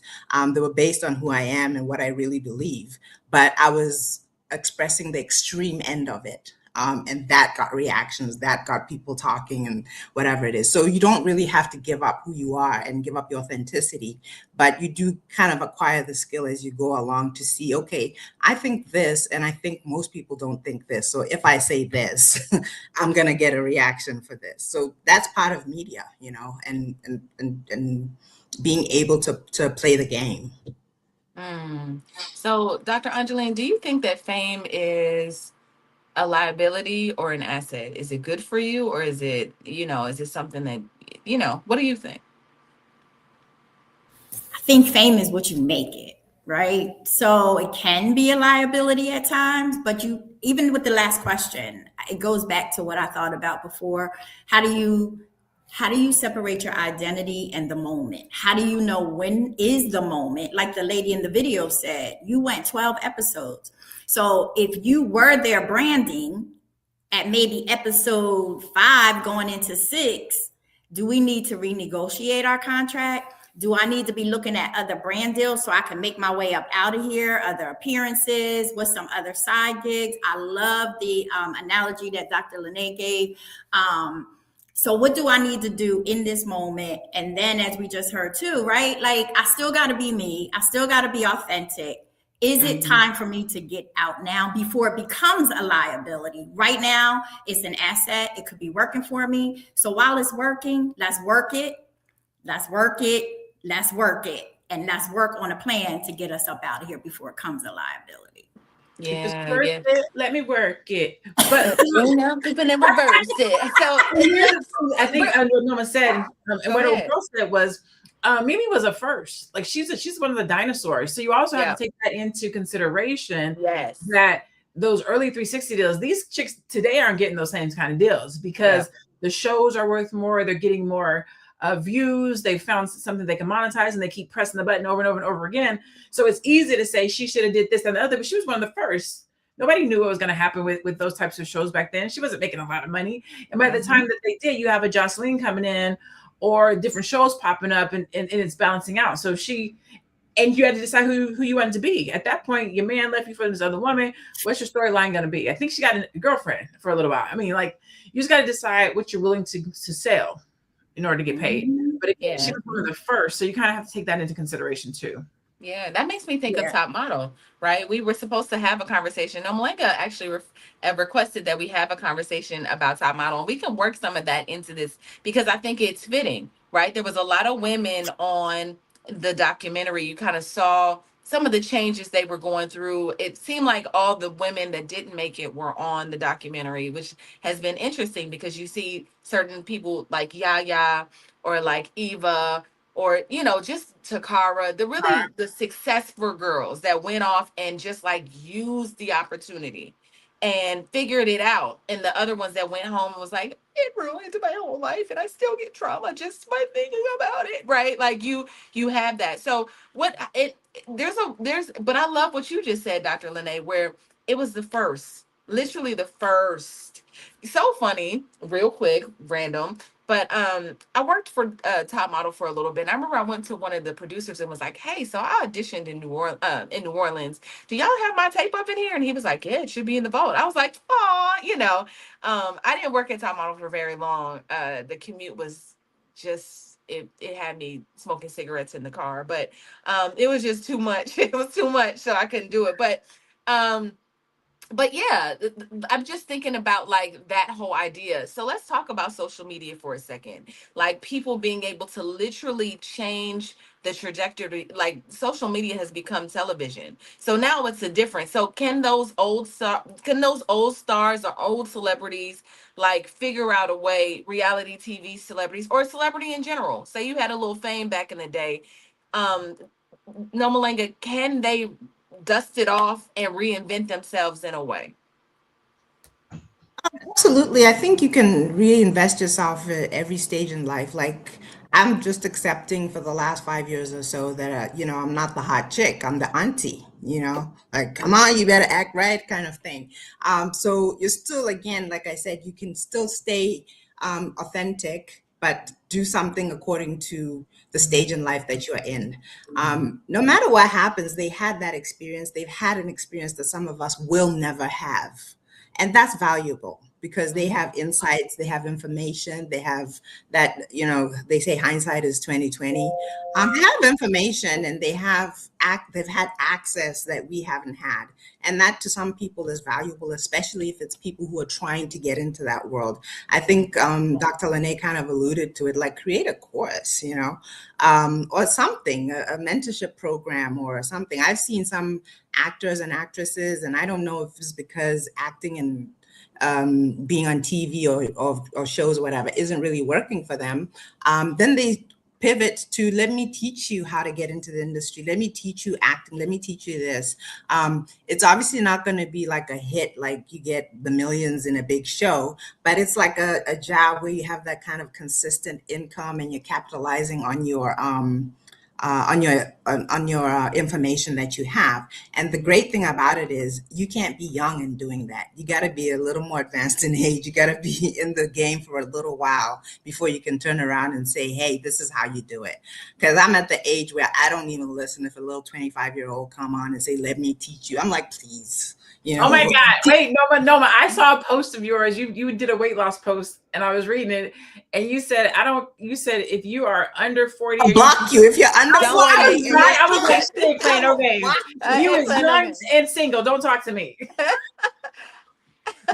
They were based on who I am and what I really believe. But I was expressing the extreme end of it. And that got reactions, that got people talking and whatever it is. So you don't really have to give up who you are and give up your authenticity, but you do kind of acquire the skill as you go along to see, okay, I think this, and I think most people don't think this. So if I say this, I'm going to get a reaction for this. So that's part of media, and being able to play the game. So, Dr. Angeline, do you think that fame is a liability or an asset? Is it good for you, or is it something that, what do you think? I think fame is what you make it, right? So it can be a liability at times, but even with the last question, it goes back to what I thought about before. How do you separate your identity and the moment? How do you know when is the moment? Like the lady in the video said, you went 12 episodes. So if you were their branding at maybe episode 5 going into 6, do we need to renegotiate our contract? Do I need to be looking at other brand deals so I can make my way up out of here, other appearances, with some other side gigs? I love the analogy that Dr. Lene gave. So what do I need to do in this moment? And then, as we just heard too, right? Like, I still got to be me. I still got to be authentic. Is it time for me to get out now before it becomes a liability? Right now, it's an asset. It could be working for me. So while it's working, let's work it. Let's work it. Let's work it. And let's work on a plan to get us up out of here before it becomes a liability. Yeah, yeah. Let me work it. But Keeping it reversed it. So I think what Norma said, and what old girl said was, Mimi was a first. Like she's one of the dinosaurs. So you also have to take that into consideration. Yes. That those early 360 deals, these chicks today aren't getting those same kind of deals because the shows are worth more. They're getting more views. They found something they can monetize, and they keep pressing the button over and over and over again. So it's easy to say she should have did this and the other, but she was one of the first. Nobody knew what was going to happen with those types of shows back then. She wasn't making a lot of money. And by the time that they did, you have a Jocelyn coming in or different shows popping up, and it's balancing out. So and you had to decide who you wanted to be. At that point, your man left you for this other woman. What's your storyline going to be? I think she got a girlfriend for a little while. I mean, like, you just got to decide what you're willing to sell in order to get paid. But again, she was one of the first. So you kind of have to take that into consideration too. Yeah, that makes me think of Top Model, right? We were supposed to have a conversation. Malenka actually requested that we have a conversation about Top Model, and we can work some of that into this because I think it's fitting, right? There was a lot of women on the documentary. You kind of saw some of the changes they were going through. It seemed like all the women that didn't make it were on the documentary, which has been interesting because you see certain people like Yaya or like Eva or, just Takara, the successful girls that went off and just like used the opportunity and figured it out. And the other ones that went home and was like, it ruined my whole life and I still get trauma just by thinking about it. Right. Like you have that. So but I love what you just said, Dr. Lene, where it was the first, literally the first. So funny, real quick, random. But I worked for Top Model for a little bit. And I remember I went to one of the producers and was like, "Hey, so I auditioned in New Orleans. Do y'all have my tape up in here?" And he was like, "Yeah, it should be in the vault." I was like, "Aw, you know." I didn't work at Top Model for very long. The commute was just it had me smoking cigarettes in the car, but it was just too much. It was too much, so I couldn't do it. Um, but yeah, I'm just thinking about like that whole idea. So let's talk about social media for a second. Like people being able to literally change the trajectory. Like social media has become television. So now it's a difference. So can those old stars or old celebrities like figure out a way, reality TV celebrities or celebrity in general? Say you had a little fame back in the day. Um, no Malanga, can they dust it off and reinvent themselves in a way? Absolutely. I think you can reinvest yourself at every stage in life. Like, I'm just accepting for the last 5 years or so that, I'm not the hot chick. I'm the auntie, like, come on, you better act right kind of thing. So you're still, again, like I said, you can still stay authentic, but do something according to the stage in life that you're in. No matter what happens, they had that experience. They've had an experience that some of us will never have, and that's valuable because they have insights, they have information, they have that, they say hindsight is 2020. They have information, and they've had access that we haven't had, and that to some people is valuable, especially if it's people who are trying to get into that world. I think Dr. Lene kind of alluded to it, like create a course, or something, a mentorship program or something. I've seen some actors and actresses, and I don't know if it's because acting and being on TV or shows or whatever isn't really working for them. Then they pivot to, let me teach you how to get into the industry. Let me teach you acting. Let me teach you this. It's obviously not going to be like a hit, like you get the millions in a big show, but it's like a job where you have that kind of consistent income and you're capitalizing on your information that you have. And the great thing about it is you can't be young in doing that. You got to be a little more advanced in age. You got to be in the game for a little while before you can turn around and say, hey, this is how you do it. Because I'm at the age where I don't even listen if a little 25-year-old come on and say, let me teach you. I'm like, please. Oh my God. Wait, Noma, I saw a post of yours. You did a weight loss post and I was reading it and you said, if you are under 40, I'll block you if you're under 40. I was like, stay playing no games. You is young and single. Don't talk to me.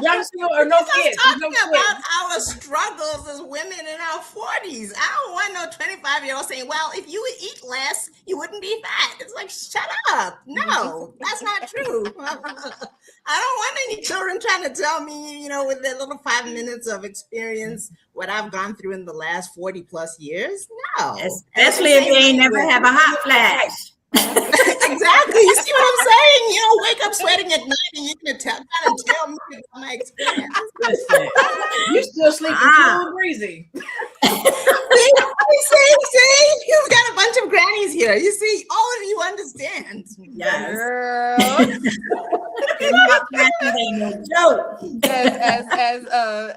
Young, single, or no kids. Talking about our struggles as women in our 40s. I don't want no 25-year-old saying, well, if you would eat less, you wouldn't be fat. It's like, shut up. No, that's not true. I don't want any children trying to tell me, with their little 5 minutes of experience, what I've gone through in the last 40 plus years. No. Especially if they ain't never have a hot flash. Exactly. You see what I'm saying? You don't wake up sweating at night and you can tell me about my experience. Listen, you still sleeping cool and breezy. See, you've got a bunch of grannies here. You see, all of you understand. Yes. Girl.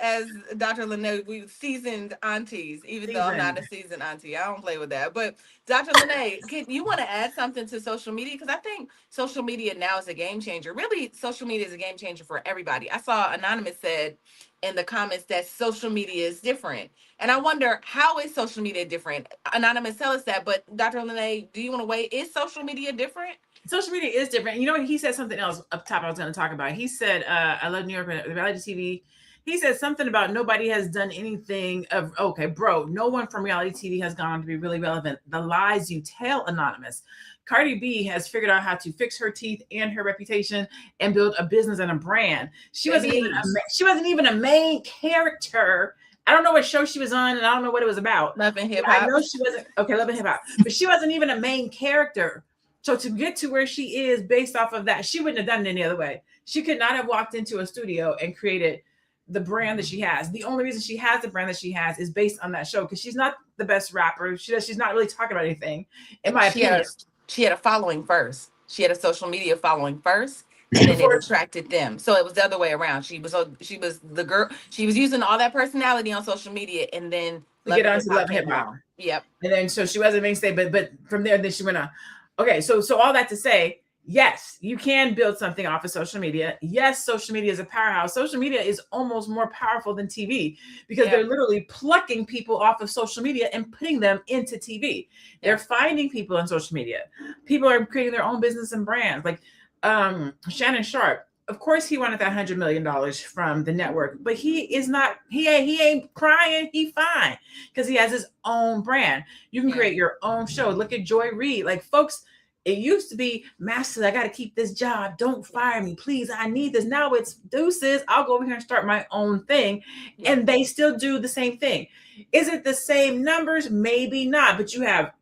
As Dr. Lene, we seasoned aunties, even though I'm not a seasoned auntie. I don't play with that. But Dr. Lene, you want to add something to social media? Because I think social media now is a game changer. Really, social media is a game changer for everybody. I saw Anonymous said in the comments that social media is different. And I wonder, how is social media different? Anonymous, tell us that. But Dr. Lene, do you want to weigh? Is social media different? Social media is different. You know what? He said something else up top I was going to talk about. He said, I love New York, reality TV. He said something about nobody has done anything of, okay, bro, no one from reality TV has gone on to be really relevant. The lies you tell, Anonymous. Cardi B has figured out how to fix her teeth and her reputation and build a business and a brand. She wasn't even a main character. I don't know what show she was on, and I don't know what it was about. Love and Hip Hop. I know she wasn't. Okay, Love and Hip Hop, but she wasn't even a main character. So to get to where she is based off of that, she wouldn't have done it any other way. She could not have walked into a studio and created the brand that she has. The only reason she has the brand that she has is based on that show, because she's not the best rapper. She's not really talking about anything, in my opinion. She had a following first. She had a social media following first. and then it attracted them. So it was the other way around. She was the girl. She was using all that personality on social media, and then To get Love onto Love and Hip came Hop. along. Yep. And then so she was a mainstay, but from there, then she went on. Okay, so all that to say, yes, you can build something off of social media. Yes, social media is a powerhouse. Social media is almost more powerful than TV because they're literally plucking people off of social media and putting them into TV. They're finding people on social media. People are creating their own business and brands. Like Shannon Sharp, of course, he wanted that $100 million from the network, but he is not. He ain't crying. He fine because he has his own brand. You can create your own show. Look at Joy Reid. Like, folks, it used to be, Masters, I got to keep this job. Don't fire me, please. I need this. Now it's deuces. I'll go over here and start my own thing. And they still do the same thing. Is it the same numbers? Maybe not, but you have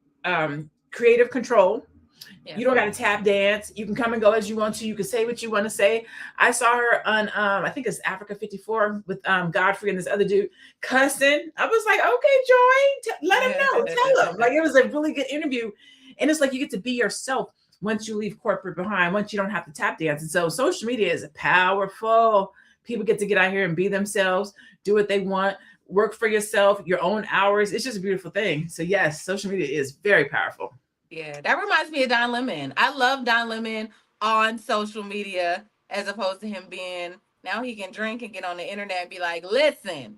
creative control. You don't got to tap dance. You can come and go as you want to. You can say what you want to say. I saw her on, I think it's Africa 54 with Godfrey and this other dude cussing. I was like, okay, Joy, let him know. Tell him. Like, it was a really good interview. And it's like you get to be yourself once you leave corporate behind, once you don't have to tap dance. And so social media is powerful. People get to get out here and be themselves, do what they want, work for yourself, your own hours. It's just a beautiful thing. So yes, social media is very powerful. Yeah, that reminds me of Don Lemon. I love Don Lemon on social media as opposed to him being, now he can drink and get on the internet and be like, listen,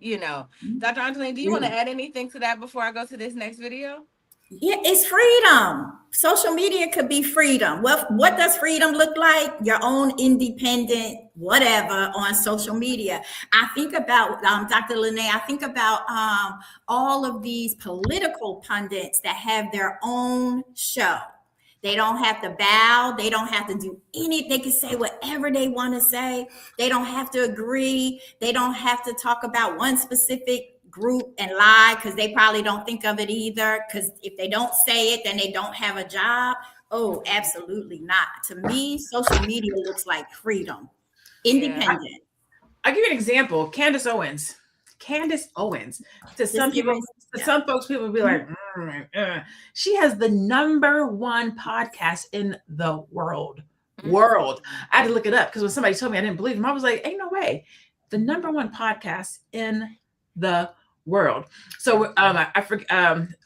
Dr. Angeline, do you want to add anything to that before I go to this next video? Yeah, it's freedom. Social media could be freedom. Well, what does freedom look like? Your own independent whatever on social media. I think about Dr. Lene. I think about all of these political pundits that have their own show. They don't have to bow. They don't have to do anything. They can say whatever they want to say. They don't have to agree. They don't have to talk about one specific group and lie because they probably don't think of it either. Because if they don't say it, then they don't have a job. Oh, absolutely not. To me, social media looks like freedom, independent. I'll give you an example. Candace Owens. To some people, some folks, people will be like, she has the #1 podcast in the world. I had to look it up because when somebody told me, I didn't believe them. I was like, ain't no way. The #1 podcast in the world. So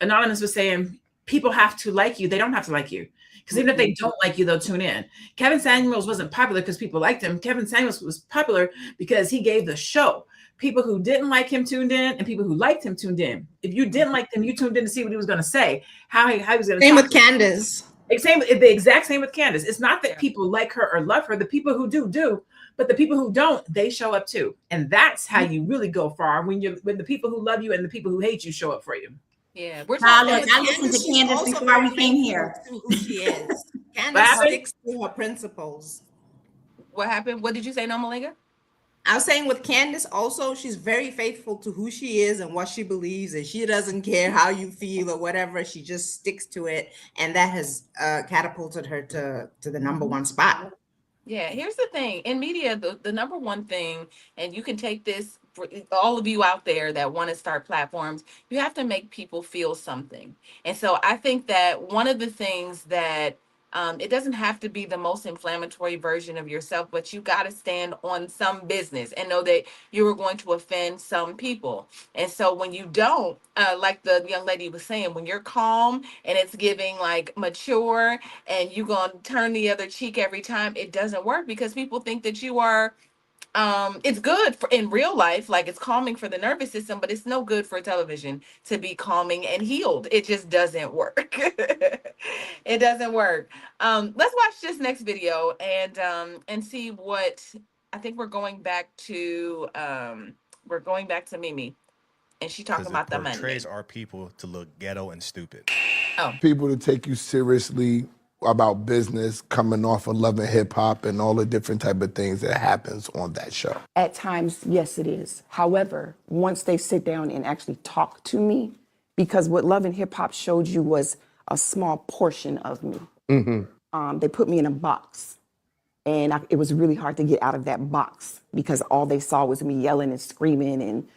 Anonymous was saying people have to like you. They don't have to like you. Because even if they don't like you, they'll tune in. Kevin Samuels wasn't popular because people liked him. Kevin Samuels was popular because he gave the show. People who didn't like him tuned in, and people who liked him tuned in. If you didn't like him, you tuned in to see what he was going to say, how he was going to. Same with Candace. The exact same with Candace. It's not that people like her or love her. The people who do. But the people who don't, they show up too. And that's how you really go far, when the people who love you and the people who hate you show up for you. Yeah, we're talking. I listened to Candace before we came here. Who she is. Candace sticks to her principles. What happened? What did you say, Nomalinga? I was saying with Candace also, she's very faithful to who she is and what she believes, and she doesn't care how you feel or whatever. She just sticks to it, and that has catapulted her to the #1 spot. Yeah, here's the thing. In media, the #1 thing, and you can take this for all of you out there that want to start platforms, you have to make people feel something. And so I think that one of the things that it doesn't have to be the most inflammatory version of yourself, but you got to stand on some business and know that you are going to offend some people. And so when you don't, like the young lady was saying, when you're calm and it's giving like mature and you're going to turn the other cheek every time, it doesn't work because people think that you are it's good for in real life, like it's calming for the nervous system, but it's no good for television to be calming and healed. It just doesn't work. It doesn't work. Let's watch this next video and see what I think we're going back to Mimi, and she talking about the money. Portrays our people to look ghetto and stupid. People to take you seriously about business, coming off of Love and Hip Hop and all the different type of things that happens on that show. At times, yes, it is. However, once they sit down and actually talk to me, because what Love and Hip Hop showed you was a small portion of me. They put me in a box, and it was really hard to get out of that box because all they saw was me yelling and screaming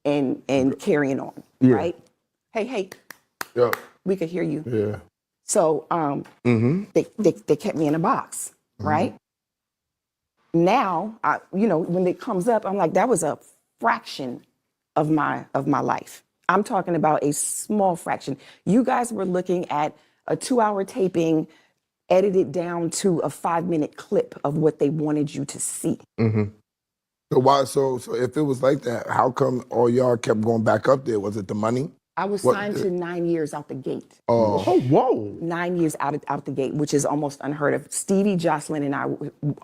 and carrying on, right? Hey, we could hear you. Yeah. So they kept me in a box, right? Now, when it comes up, I'm like, that was a fraction of my life. I'm talking about a small fraction. You guys were looking at a 2-hour taping edited down to a 5-minute clip of what they wanted you to see. So why? So if it was like that, how come all y'all kept going back up there? Was it the money? I was What signed to 9 years out the gate. Oh, whoa. 9 years out the gate, which is almost unheard of. Stevie, Jocelyn, and I,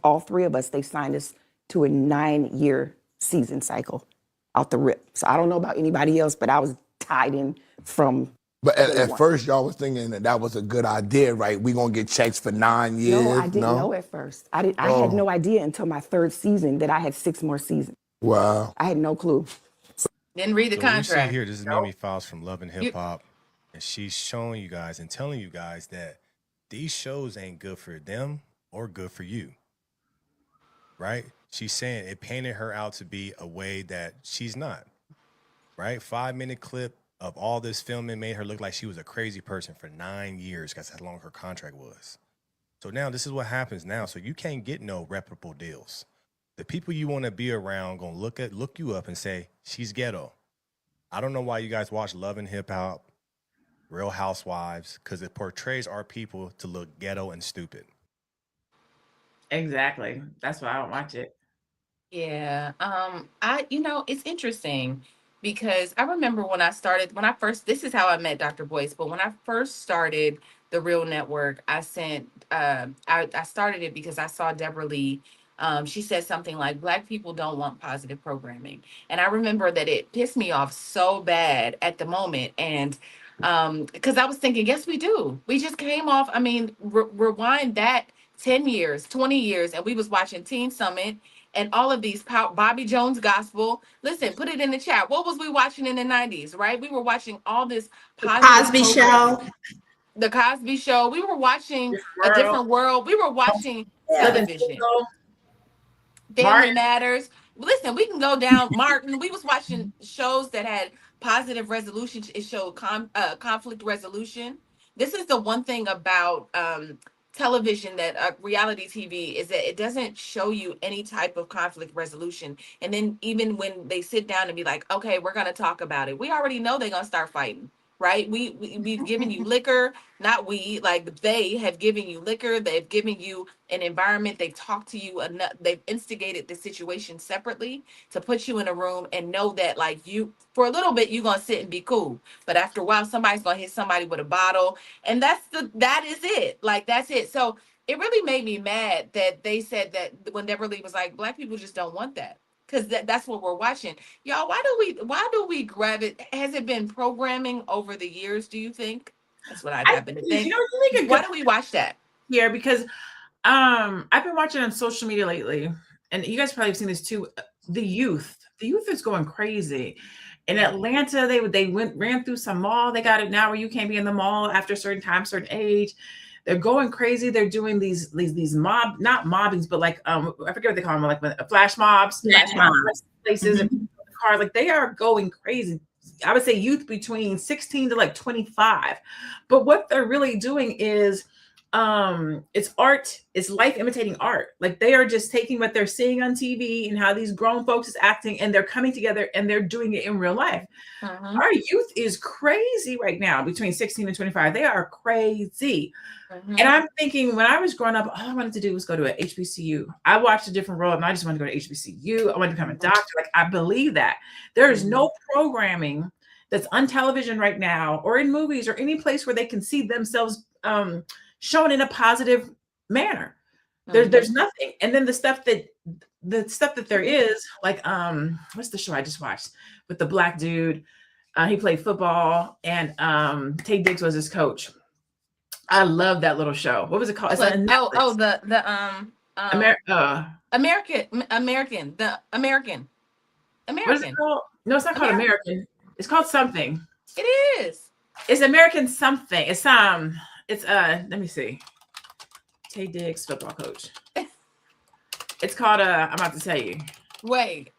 all three of us, they signed us to a 9-year season cycle out the rip. So I don't know about anybody else, but I was tied in from. but day at one. first y'all was thinking that was a good idea, right? We gonna get checks for 9 years. No, I didn't know at first. I had no idea until my 3rd season that I had 6 more seasons. Wow. I had no clue. Didn't read the So you see contract. here, this is Mimi Faust from Love and Hip Hop, and she's showing you guys and telling you guys that these shows ain't good for them or good for you, right? She's saying it painted her out to be a way that she's not, right? 5-minute clip of all this filming made her look like she was a crazy person for 9 years. That's how long her contract was. So now this is what happens now. So you can't get no reputable deals. The people you want to be around gonna look you up and say she's ghetto. I don't know why you guys watch Love and Hip Hop, Real Housewives, because it portrays our people to look ghetto and stupid. Exactly. That's why I don't watch it. Yeah. It's interesting because I remember when this is how I met Dr. Boyce, but when I first started the Real Network, I started it because I saw Deborah Lee. She said something like, Black people don't want positive programming. And I remember that it pissed me off so bad at the moment. And because I was thinking, yes, we do. We just came off, rewind that 10 years, 20 years, and we was watching Teen Summit and all of these Bobby Jones gospel. Listen, put it in the chat. What was we watching in the 90s, right? We were watching all this positive Cosby programming. Show. The Cosby Show. We were watching A Different World. We were watching Living television. Single. Family Martin. Matters. Listen, we can go down Martin. We was watching shows that had positive resolution. It showed conflict resolution. This is the one thing about television that reality TV is that it doesn't show you any type of conflict resolution. And then even when they sit down and be like, okay, we're going to talk about it, we already know they're going to start fighting. Right? We've given you liquor, not we, like they have given you liquor. They've given you an environment. They've talked to you enough. They've instigated the situation separately to put you in a room and know that like you, for a little bit, you're going to sit and be cool. But after a while, somebody's going to hit somebody with a bottle. And that is it. Like, that's it. So it really made me mad that they said that when Deborah Lee was like, Black people just don't want that. Because that's what we're watching. Y'all, why do we grab it? Has it been programming over the years, do you think? That's what I happen to think. You make a Why good do we watch that? here because I've been watching on social media lately, and you guys probably have seen this too. The youth is going crazy. In Atlanta, they ran through some mall. They got it now where you can't be in the mall after a certain time, certain age. They're going crazy. They're doing these not mobbings, but like I forget what they call them, like flash mobs, places and cars. Like they are going crazy. I would say youth between 16 to like 25. But what they're really doing is it's art, it's life imitating art. Like they are just taking what they're seeing on TV and how these grown folks is acting, and they're coming together and they're doing it in real life. Our youth is crazy right now between 16 and 25. They are crazy. And I'm thinking when I was growing up, all I wanted to do was go to an HBCU. I watched A Different World and I just wanted to go to HBCU. I wanted to become a doctor. Like I believe that. There is no programming that's on television right now or in movies or any place where they can see themselves shown in a positive manner. There's nothing. And then the stuff that there is, like what's the show I just watched with the Black dude? He played football and Tay Diggs was his coach. I love that little show. What was it called? It's Like, on the American. What is it called? No, it's not called American. It's called something. It is. It's American something. It's let me see. Tay Diggs, football coach. It's called I'm about to tell you. Wait.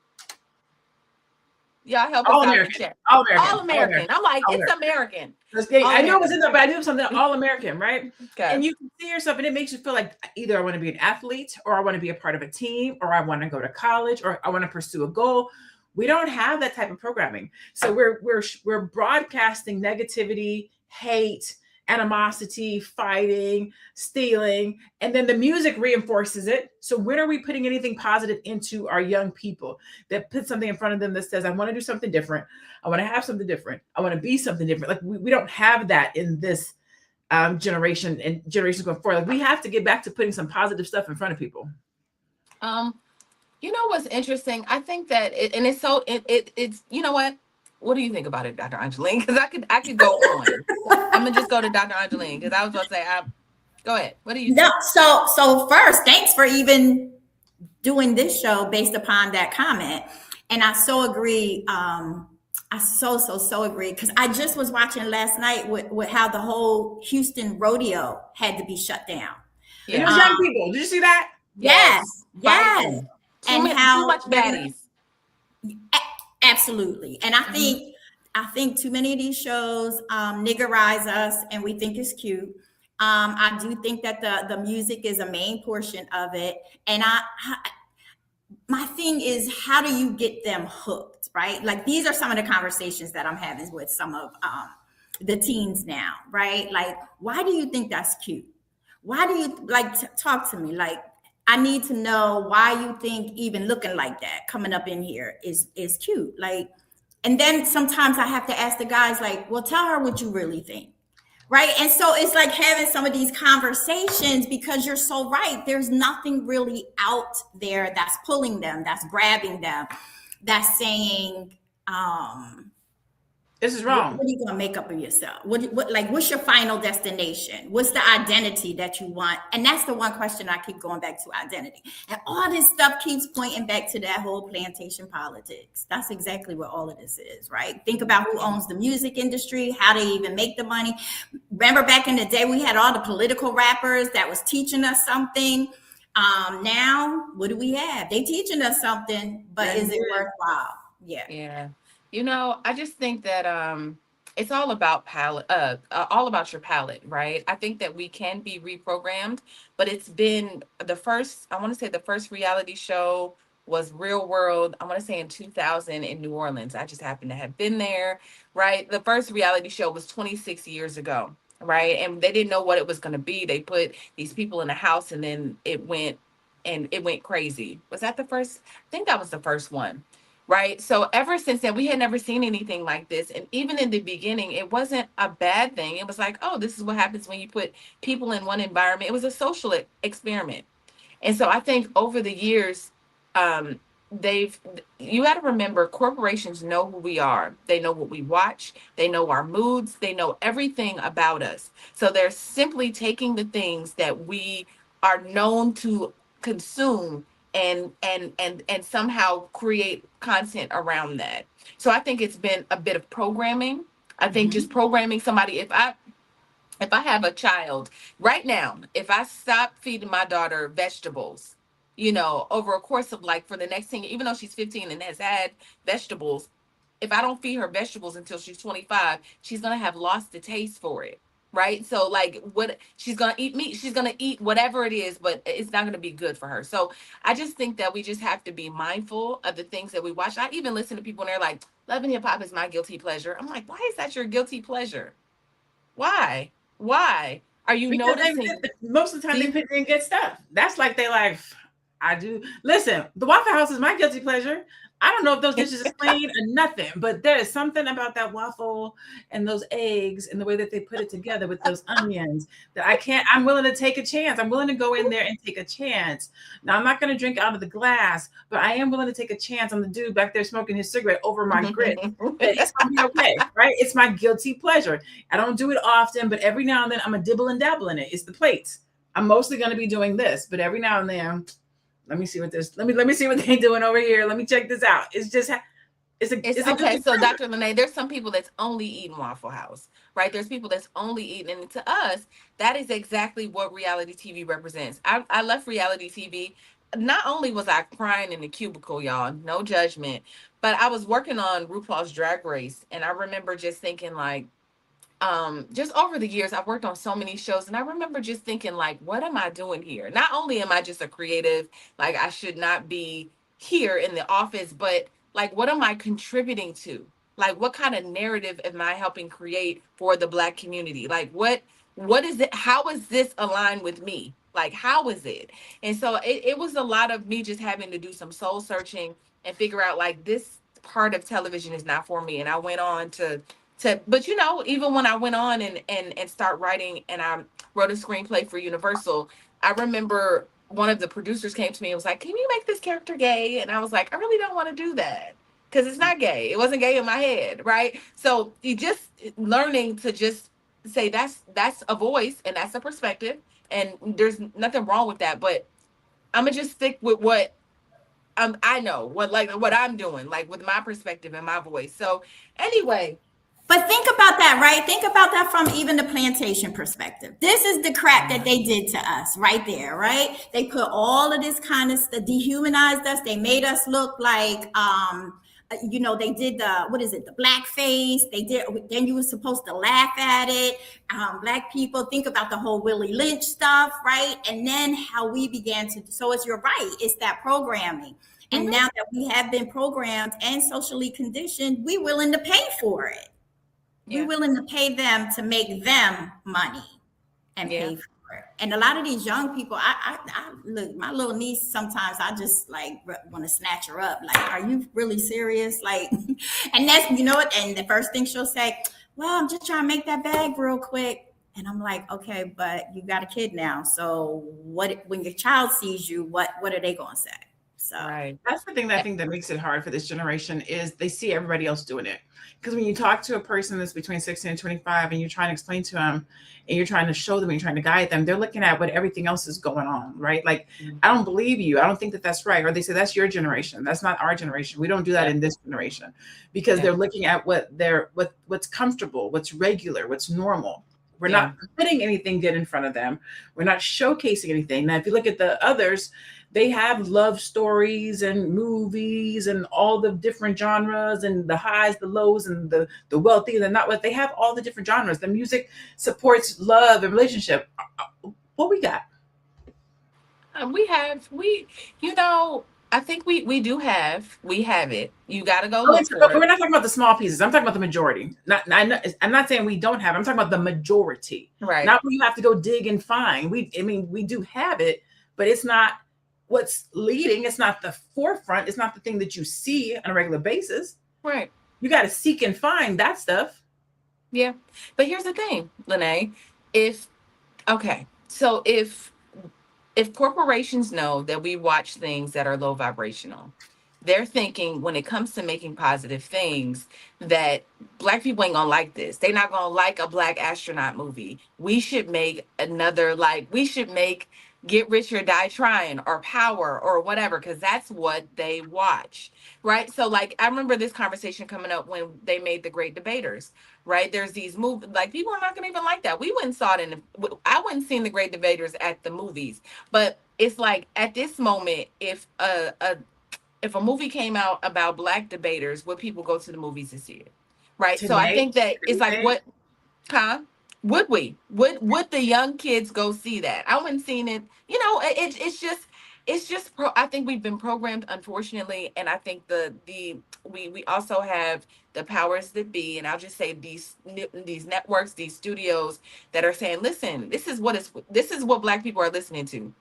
Y'all help us All out in the American. chat. All American. All American. I'm like, All it's American. American. All I know it was American. in there, but I do something all American, right? Okay. And you can see yourself, and it makes you feel like either I want to be an athlete, or I want to be a part of a team, or I want to go to college, or I want to pursue a goal. We don't have that type of programming, so we're broadcasting negativity, hate, animosity, fighting, stealing, and then the music reinforces it. So when are we putting anything positive into our young people that put something in front of them that says, I want to do something different, I want to have something different, I want to be something different? Like we don't have that in this generation and generations going forward. Like we have to get back to putting some positive stuff in front of people. You know what's interesting? I think that it's you know what do you think about it, Dr. Angeline? Because I could go on. I'm gonna just go to Dr. Angeline because I was going to say, go ahead. What do you think? No, so first, thanks for even doing this show based upon that comment. And I so agree. I so agree, because I just was watching last night with how the whole Houston rodeo had to be shut down. Yeah. And it was young people. Did you see that? Yes. Fighting. And too much baddies. Absolutely. And I think too many of these shows niggerize us, and we think it's cute. I do think that the music is a main portion of it. And my thing is, how do you get them hooked, right? Like, these are some of the conversations that I'm having with some of the teens now, right? Like, why do you think that's cute? Why do you talk to me? Like, I need to know why you think even looking like that, coming up in here is cute. Like, and then sometimes I have to ask the guys, like, well, tell her what you really think. Right. And so it's like having some of these conversations, because you're so right. There's nothing really out there that's pulling them, that's grabbing them, that's saying, this is wrong. What are you going to make up of yourself? What's your final destination? What's the identity that you want? And that's the one question I keep going back to, identity. And all this stuff keeps pointing back to that whole plantation politics. That's exactly what all of this is, right? Think about who owns the music industry, how they even make the money. Remember back in the day, we had all the political rappers that was teaching us something. Now, what do we have? They teaching us something, but is it worthwhile? Yeah. Yeah. You know, I just think that it's all about palette, all about your palette, right? I think that we can be reprogrammed, but it's been I want to say the first reality show was Real World, I want to say in 2000 in New Orleans. I just happened to have been there, right? The first reality show was 26 years ago, right? And they didn't know what it was going to be. They put these people in a house, and then it went crazy. Was that the first? I think that was the first one. Right. So ever since then, we had never seen anything like this. And even in the beginning, it wasn't a bad thing. It was like, oh, this is what happens when you put people in one environment. It was a social experiment. And so I think over the years, um, you got to remember, corporations know who we are. They know what we watch. They know our moods. They know everything about us. So they're simply taking the things that we are known to consume and somehow create content around that. So I think it's been a bit of programming. I think just programming somebody. If I have a child right now, if I stop feeding my daughter vegetables, over a course of, like, for the next 10 years, even though she's 15 and has had vegetables, if I don't feed her vegetables until she's 25, she's going to have lost the taste for it. Right. So, like, what she's going to eat meat, she's going to eat whatever it is, but it's not going to be good for her. So I just think that we just have to be mindful of the things that we watch. I even listen to people and they're like, Love and Hip Hop is my guilty pleasure. I'm like, why is that your guilty pleasure? Why are you because noticing? Most of the time they put in good stuff. That's like they like, I do. Listen, the Waffle House is my guilty pleasure. I don't know if those dishes are clean or nothing, but there is something about that waffle and those eggs and the way that they put it together with those onions that I'm willing to take a chance. I'm willing to go in there and take a chance. Now, I'm not going to drink out of the glass, but I am willing to take a chance on the dude back there smoking his cigarette over my grits. It's going to be okay, right? It's my guilty pleasure. I don't do it often, but every now and then I'm going to dibble and dabble in it. It's the plates. I'm mostly going to be doing this, but every now and then, let me see what they're doing over here. Let me check this out. It's okay. So, Dr. Lene, there's some people that's only eating Waffle House, right? There's people that's only eating, and to us, that is exactly what reality TV represents. I left reality TV not only was I crying in the cubicle, y'all, no judgment, but I was working on RuPaul's Drag Race, and I remember just thinking like, just over the years I've worked on so many shows, and I remember just thinking like, what am I doing here? Not only am I just a creative, like I should not be here in the office, but like what am I contributing to? Like what kind of narrative am I helping create for the Black community? Like what is it? How is this aligned with me? Like how is it? And so it was a lot of me just having to do some soul searching and figure out like this part of television is not for me. And I went on to but you know, even when I went on and start writing, and I wrote a screenplay for Universal, I remember one of the producers came to me and was like, can you make this character gay? And I was like, I really don't want to do that because it's not gay. It wasn't gay in my head, right? So you just learning to just say that's a voice and that's a perspective, and there's nothing wrong with that, but I'm gonna just stick with what I know, what I'm doing, like with my perspective and my voice. So anyway. But think about that, right? Think about that from even the plantation perspective. This is the crap that they did to us right there, right? They put all of this kind of stuff, dehumanized us. They made us look like, they did the blackface. They did, then you were supposed to laugh at it. Black people, think about the whole Willie Lynch stuff, right? And then how we began to, so you're right, it's that programming. And now that we have been programmed and socially conditioned, we're willing to pay for it. We're willing to pay them to make them money and pay for it. And a lot of these young people, I look, my little niece, sometimes I just like want to snatch her up. Like, are you really serious? Like, and that's, you know what? And the first thing she'll say, well, I'm just trying to make that bag real quick. And I'm like, okay, but you got a kid now. So what, when your child sees you, what are they going to say? So that's the thing that I think that makes it hard for this generation is they see everybody else doing it. Because when you talk to a person that's between 16 and 25 and you're trying to explain to them and you're trying to show them and you're trying to guide them, they're looking at what everything else is going on, right? Like, I don't believe you. I don't think that that's right. Or they say, that's your generation. That's not our generation. We don't do that in this generation, because they're looking at what's comfortable, what's regular, what's normal. We're not putting anything good in front of them. We're not showcasing anything. Now, if you look at the others, they have love stories and movies and all the different genres and the highs, the lows, and the wealthy and the not wealthy. They have all the different genres. The music supports love and relationship. What we got? I think we have it. You got to go Oh, look for but we're it. not talking about the small pieces. I'm talking about the majority. I'm not saying we don't have it. I'm talking about the majority. Right. Not where you have to go dig and find. We do have it, but it's not what's leading. It's not the forefront. It's not the thing that you see on a regular basis. Right. You got to seek and find that stuff. Yeah. But here's the thing, Lene. If corporations know that we watch things that are low vibrational, they're thinking when it comes to making positive things that Black people ain't gonna like this. They're not gonna like a Black astronaut movie. We should make Get Rich or Die Trying or Power or whatever, because that's what they watch, right? So like I remember this conversation coming up when they made The Great Debaters, right? There's these movies, like people are not gonna even like that. We went and saw it I wouldn't seen The Great Debaters at the movies, but it's like at this moment, if a movie came out about Black debaters, would people go to the movies to see it? Right. So I think that it's like, what, would we? Would the young kids go see that? I wouldn't seen it. I think we've been programmed, unfortunately, and I think we also have the powers that be, and I'll just say these networks, these studios that are saying, listen, this is what Black people are listening to.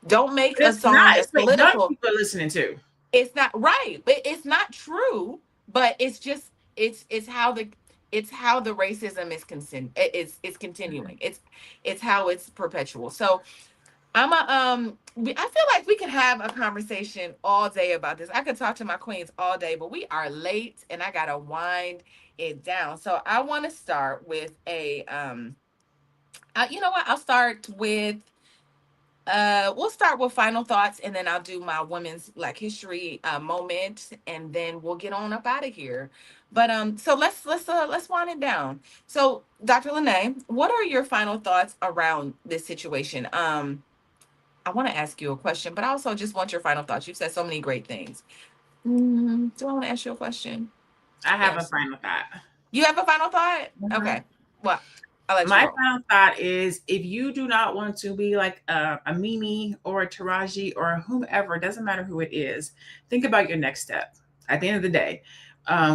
Don't make a song that's political. Young people are listening to. It's not right, but it's not true. But it's just it's how the racism is continuing. It's how it's perpetual. So I feel like we could have a conversation all day about this. I could talk to my queens all day, but we are late and I gotta wind it down. So I want to start with you know what? I'll start with we'll start with final thoughts, and then I'll do my women's Black history moment, and then we'll get on up out of here. But so let's wind it down. So, Dr. Lene, what are your final thoughts around this situation? I want to ask you a question, but I also just want your final thoughts. You've said so many great things. Do I want to ask you a question? I have a Yes. final thought. You have a final thought? Mhm. Okay. Well, I'll let you My roll. final thought is if you do not want to be like a Mimi or a Taraji or whomever, it doesn't matter who it is, think about your next step. At the end of the day,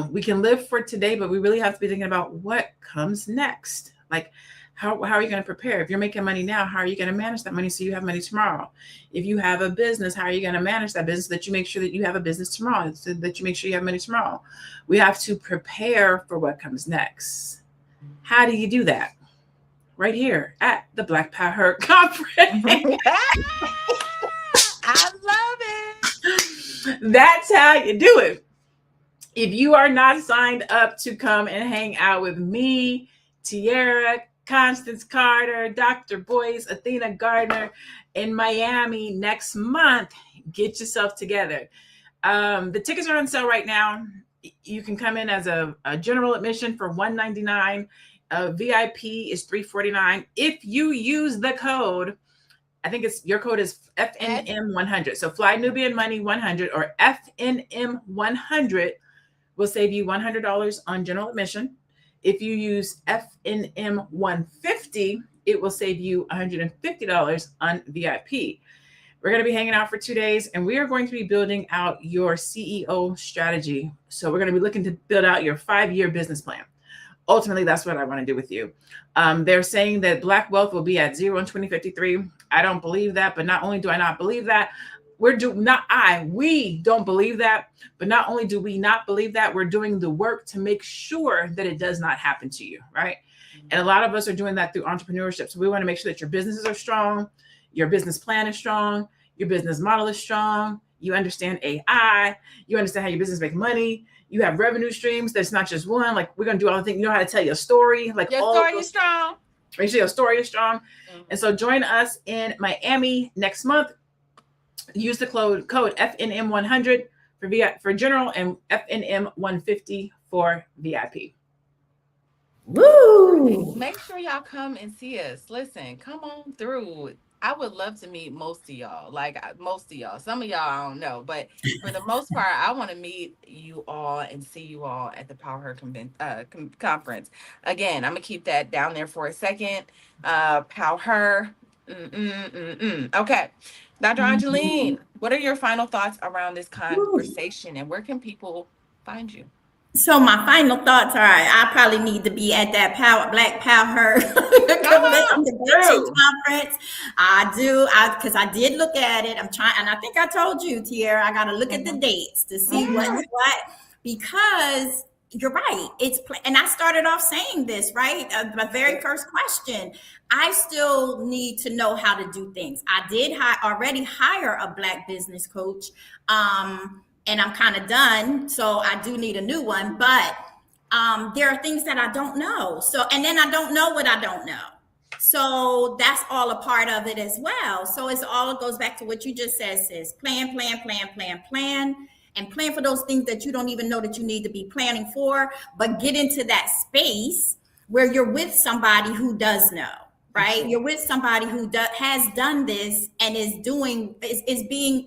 we can live for today, but we really have to be thinking about what comes next. Like, how are you going to prepare? If you're making money now, how are you going to manage that money so you have money tomorrow? If you have a business, how are you going to manage that business that you make sure that you have a business tomorrow, so that you make sure you have money tomorrow? We have to prepare for what comes next. How do you do that? Right here at the Black Power Conference. I love it. That's how you do it. If you are not signed up to come and hang out with me, Tiara, Constance Carter, Dr. Boyce, Athena Gardner in Miami next month, get yourself together. The tickets are on sale right now. You can come in as a general admission for $199. VIP is $349. If you use the code, I think it's your code is FNM100. So Fly Nubian Money 100 or FNM 100 will save you $100 on general admission. If you use FNM 150, it will save you $150 on VIP. We're going to be hanging out for 2 days, and we are going to be building out your CEO strategy. So we're going to be looking to build out your 5-year business plan. Ultimately, that's what I want to do with you. They're saying that Black wealth will be at zero in 2053. I don't believe that, but not only do I not believe that, we don't believe that, but not only do we not believe that, we're doing the work to make sure that it does not happen to you, right? And a lot of us are doing that through entrepreneurship. So we want to make sure that your businesses are strong, your business plan is strong, your business model is strong, you understand AI, you understand how your business makes money, you have revenue streams. That's not just one. Like, we're gonna do all the things. You know how to tell your story. Like, Your all story those, is strong. make sure your story is strong. And so join us in Miami next month. Use the code FNM100 for general and FNM150 for VIP. Woo! Make sure y'all come and see us. Listen, come on through. I would love to meet most of y'all. Like, most of y'all. Some of y'all I don't know, but for the most part, I want to meet you all and see you all at the Power Her conference. Again, I'm gonna keep that down there for a second. Power Her. Okay, Dr. Angeline, what are your final thoughts around this Woo. conversation, and where can people find you? So my final thoughts are I probably need to be at that Black Power Come on. convention conference. Because I did look at it. I'm trying, and I think I told you, Tierra, I got to look at the dates to see what's what, because you're right. And I started off saying this, right? My very first question. I still need to know how to do things. I did already hire a Black business coach. And I'm kind of done. So I do need a new one, but there are things that I don't know. So, and then I don't know what I don't know. So that's all a part of it as well. So it goes back to what you just said, sis. Plan, and plan for those things that you don't even know that you need to be planning for, but get into that space where you're with somebody who does know. Right, you're with somebody who has done this and is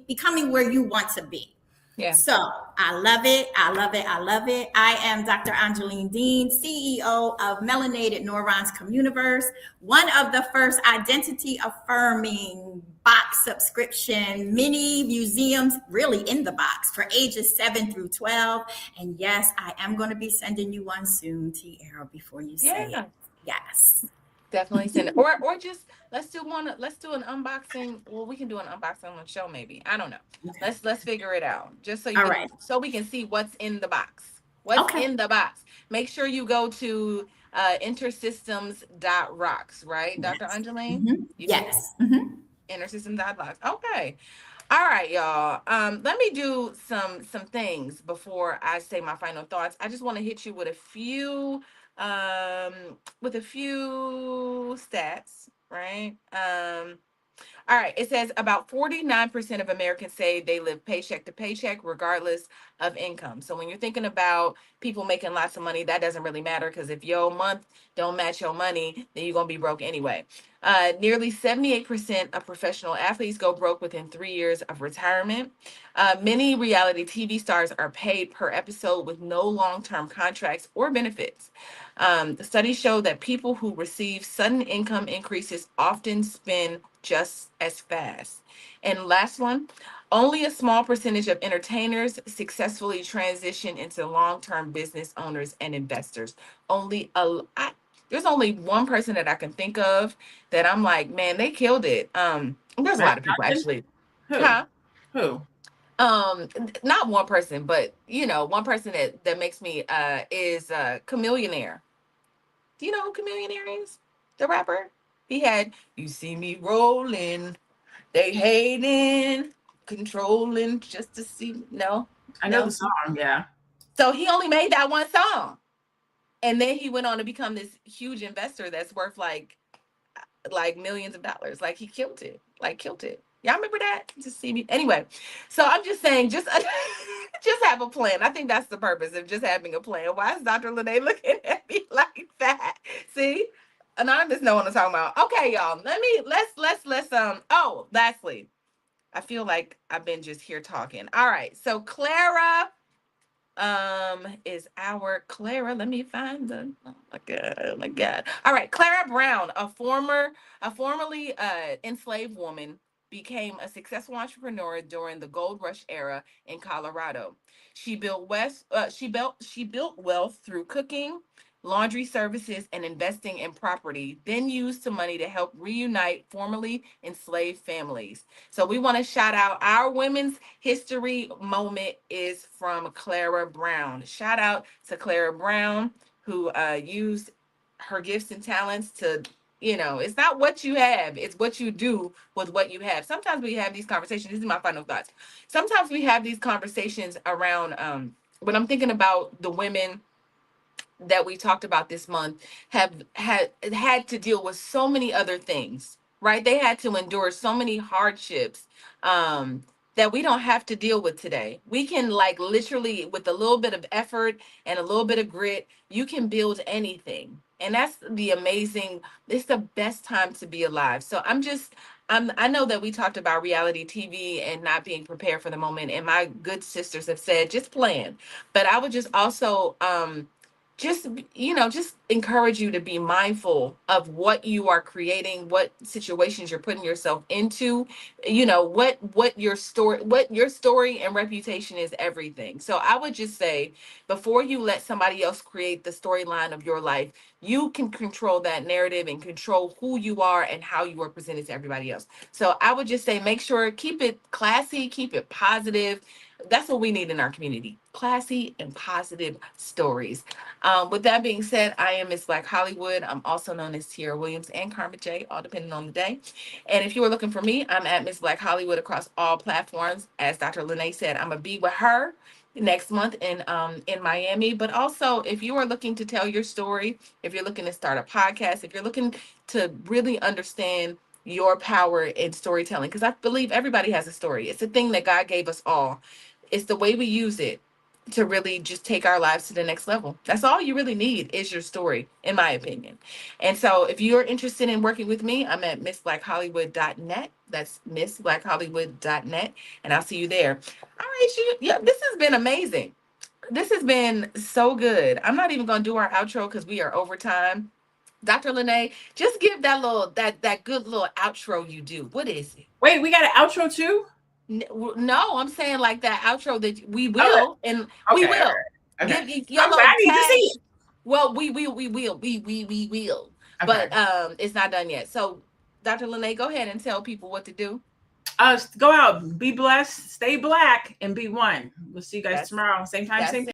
becoming where you want to be. Yeah. So I love it. I am Dr. Angeline Dean, CEO of Melanated Neurons Communiverse, one of the first identity affirming box subscription mini museums, really in the box, for ages 7 through 12. And yes, I am going to be sending you one soon, Tierra, before you say it. Yes. Definitely send it. Or just let's do an unboxing. Well, we can do an unboxing on the show, maybe. I don't know. Okay. Let's figure it out. Just so so we can see what's in the box. What's in the box. Make sure you go to intersystems.rocks, right, Dr. Angeline? Mm-hmm. Yes. Mm-hmm. Intersystems.rocks. Okay. All right, y'all. Let me do some things before I say my final thoughts. I just want to hit you with a few stats, right? All right. It says about 49% of Americans say they live paycheck to paycheck, regardless of income. So when you're thinking about people making lots of money, that doesn't really matter because if your month don't match your money, then you're going to be broke anyway. Nearly 78% of professional athletes go broke within 3 years of retirement. Many reality TV stars are paid per episode with no long term contracts or benefits. The studies show that people who receive sudden income increases often spend just as fast. And last one, only a small percentage of entertainers successfully transition into long-term business owners and investors. Only there's only one person that I can think of that I'm like, man, they killed it. There's a Matt lot of people Duncan? actually. Who? Huh? Who? Not one person, but one person that makes me is Chameleonaire. Do you know who Chameleonaire is? The rapper. He had "You See Me Rolling," they hating, controlling just to see. No, I know the no. song. Yeah. So he only made that one song, and then he went on to become this huge investor that's worth like millions of dollars. Like he killed it. Like killed it. Y'all remember that? Just see me. Anyway, so I'm just saying, just just have a plan. I think that's the purpose of just having a plan. Why is Dr. Lene looking at me like that? See? Anonymous know what I'm talking about. Okay, y'all. Let's oh, lastly. I feel like I've been just here talking. All right. So Clara is our Clara. Let me find the oh my god. All right, Clara Brown, a formerly enslaved woman, became a successful entrepreneur during the gold rush era in Colorado. She built wealth through cooking, laundry services, and investing in property, then used the money to help reunite formerly enslaved families. So we want to shout out our women's history moment is from Clara Brown. Shout out to Clara Brown, who used her gifts and talents to, it's not what you have, it's what you do with what you have. Sometimes we have these conversations. These are my final thoughts. Sometimes we have these conversations around when I'm thinking about the women that we talked about this month have had to deal with so many other things, right? They had to endure so many hardships that we don't have to deal with today. We can, like, literally, with a little bit of effort and a little bit of grit, you can build anything. And that's the amazing, it's the best time to be alive. So I know that we talked about reality TV and not being prepared for the moment, and my good sisters have said just plan. But I would just also just just encourage you to be mindful of what you are creating, what situations you're putting yourself into, what your story and reputation is everything. So I would just say, before you let somebody else create the storyline of your life, you can control that narrative and control who you are and how you are presented to everybody else. So I would just say, make sure, keep it classy, keep it positive. That's what we need in our community: classy and positive stories. With that being said, I am Miss Black Hollywood. I'm also known as Tierra Williams and Karma J, all depending on the day. And if you were looking for me, I'm at Miss Black Hollywood across all platforms. As Dr. Lene said, I'm gonna be with her next month in Miami. But also, if you are looking to tell your story, if you're looking to start a podcast, if you're looking to really understand your power in storytelling, because I believe everybody has a story. It's a thing that God gave us all. It's the way we use it to really just take our lives to the next level. That's all you really need is your story, in my opinion. And so if you're interested in working with me, I'm at missblackhollywood.net. That's missblackhollywood.net. And I'll see you there. All right, yeah, this has been amazing. This has been so good. I'm not even going to do our outro because we are over time. Dr. Lene, just give that good little outro you do. What is it? Wait, we got an outro too? No, I'm saying like that outro that we will, and we Okay, will. okay. Give your I'm little sorry, I need to tag. see it. Well, we will. Okay. But it's not done yet. So, Dr. Lene, go ahead and tell people what to do. Go out, be blessed, stay black, and be one. We'll see you guys tomorrow, same time, same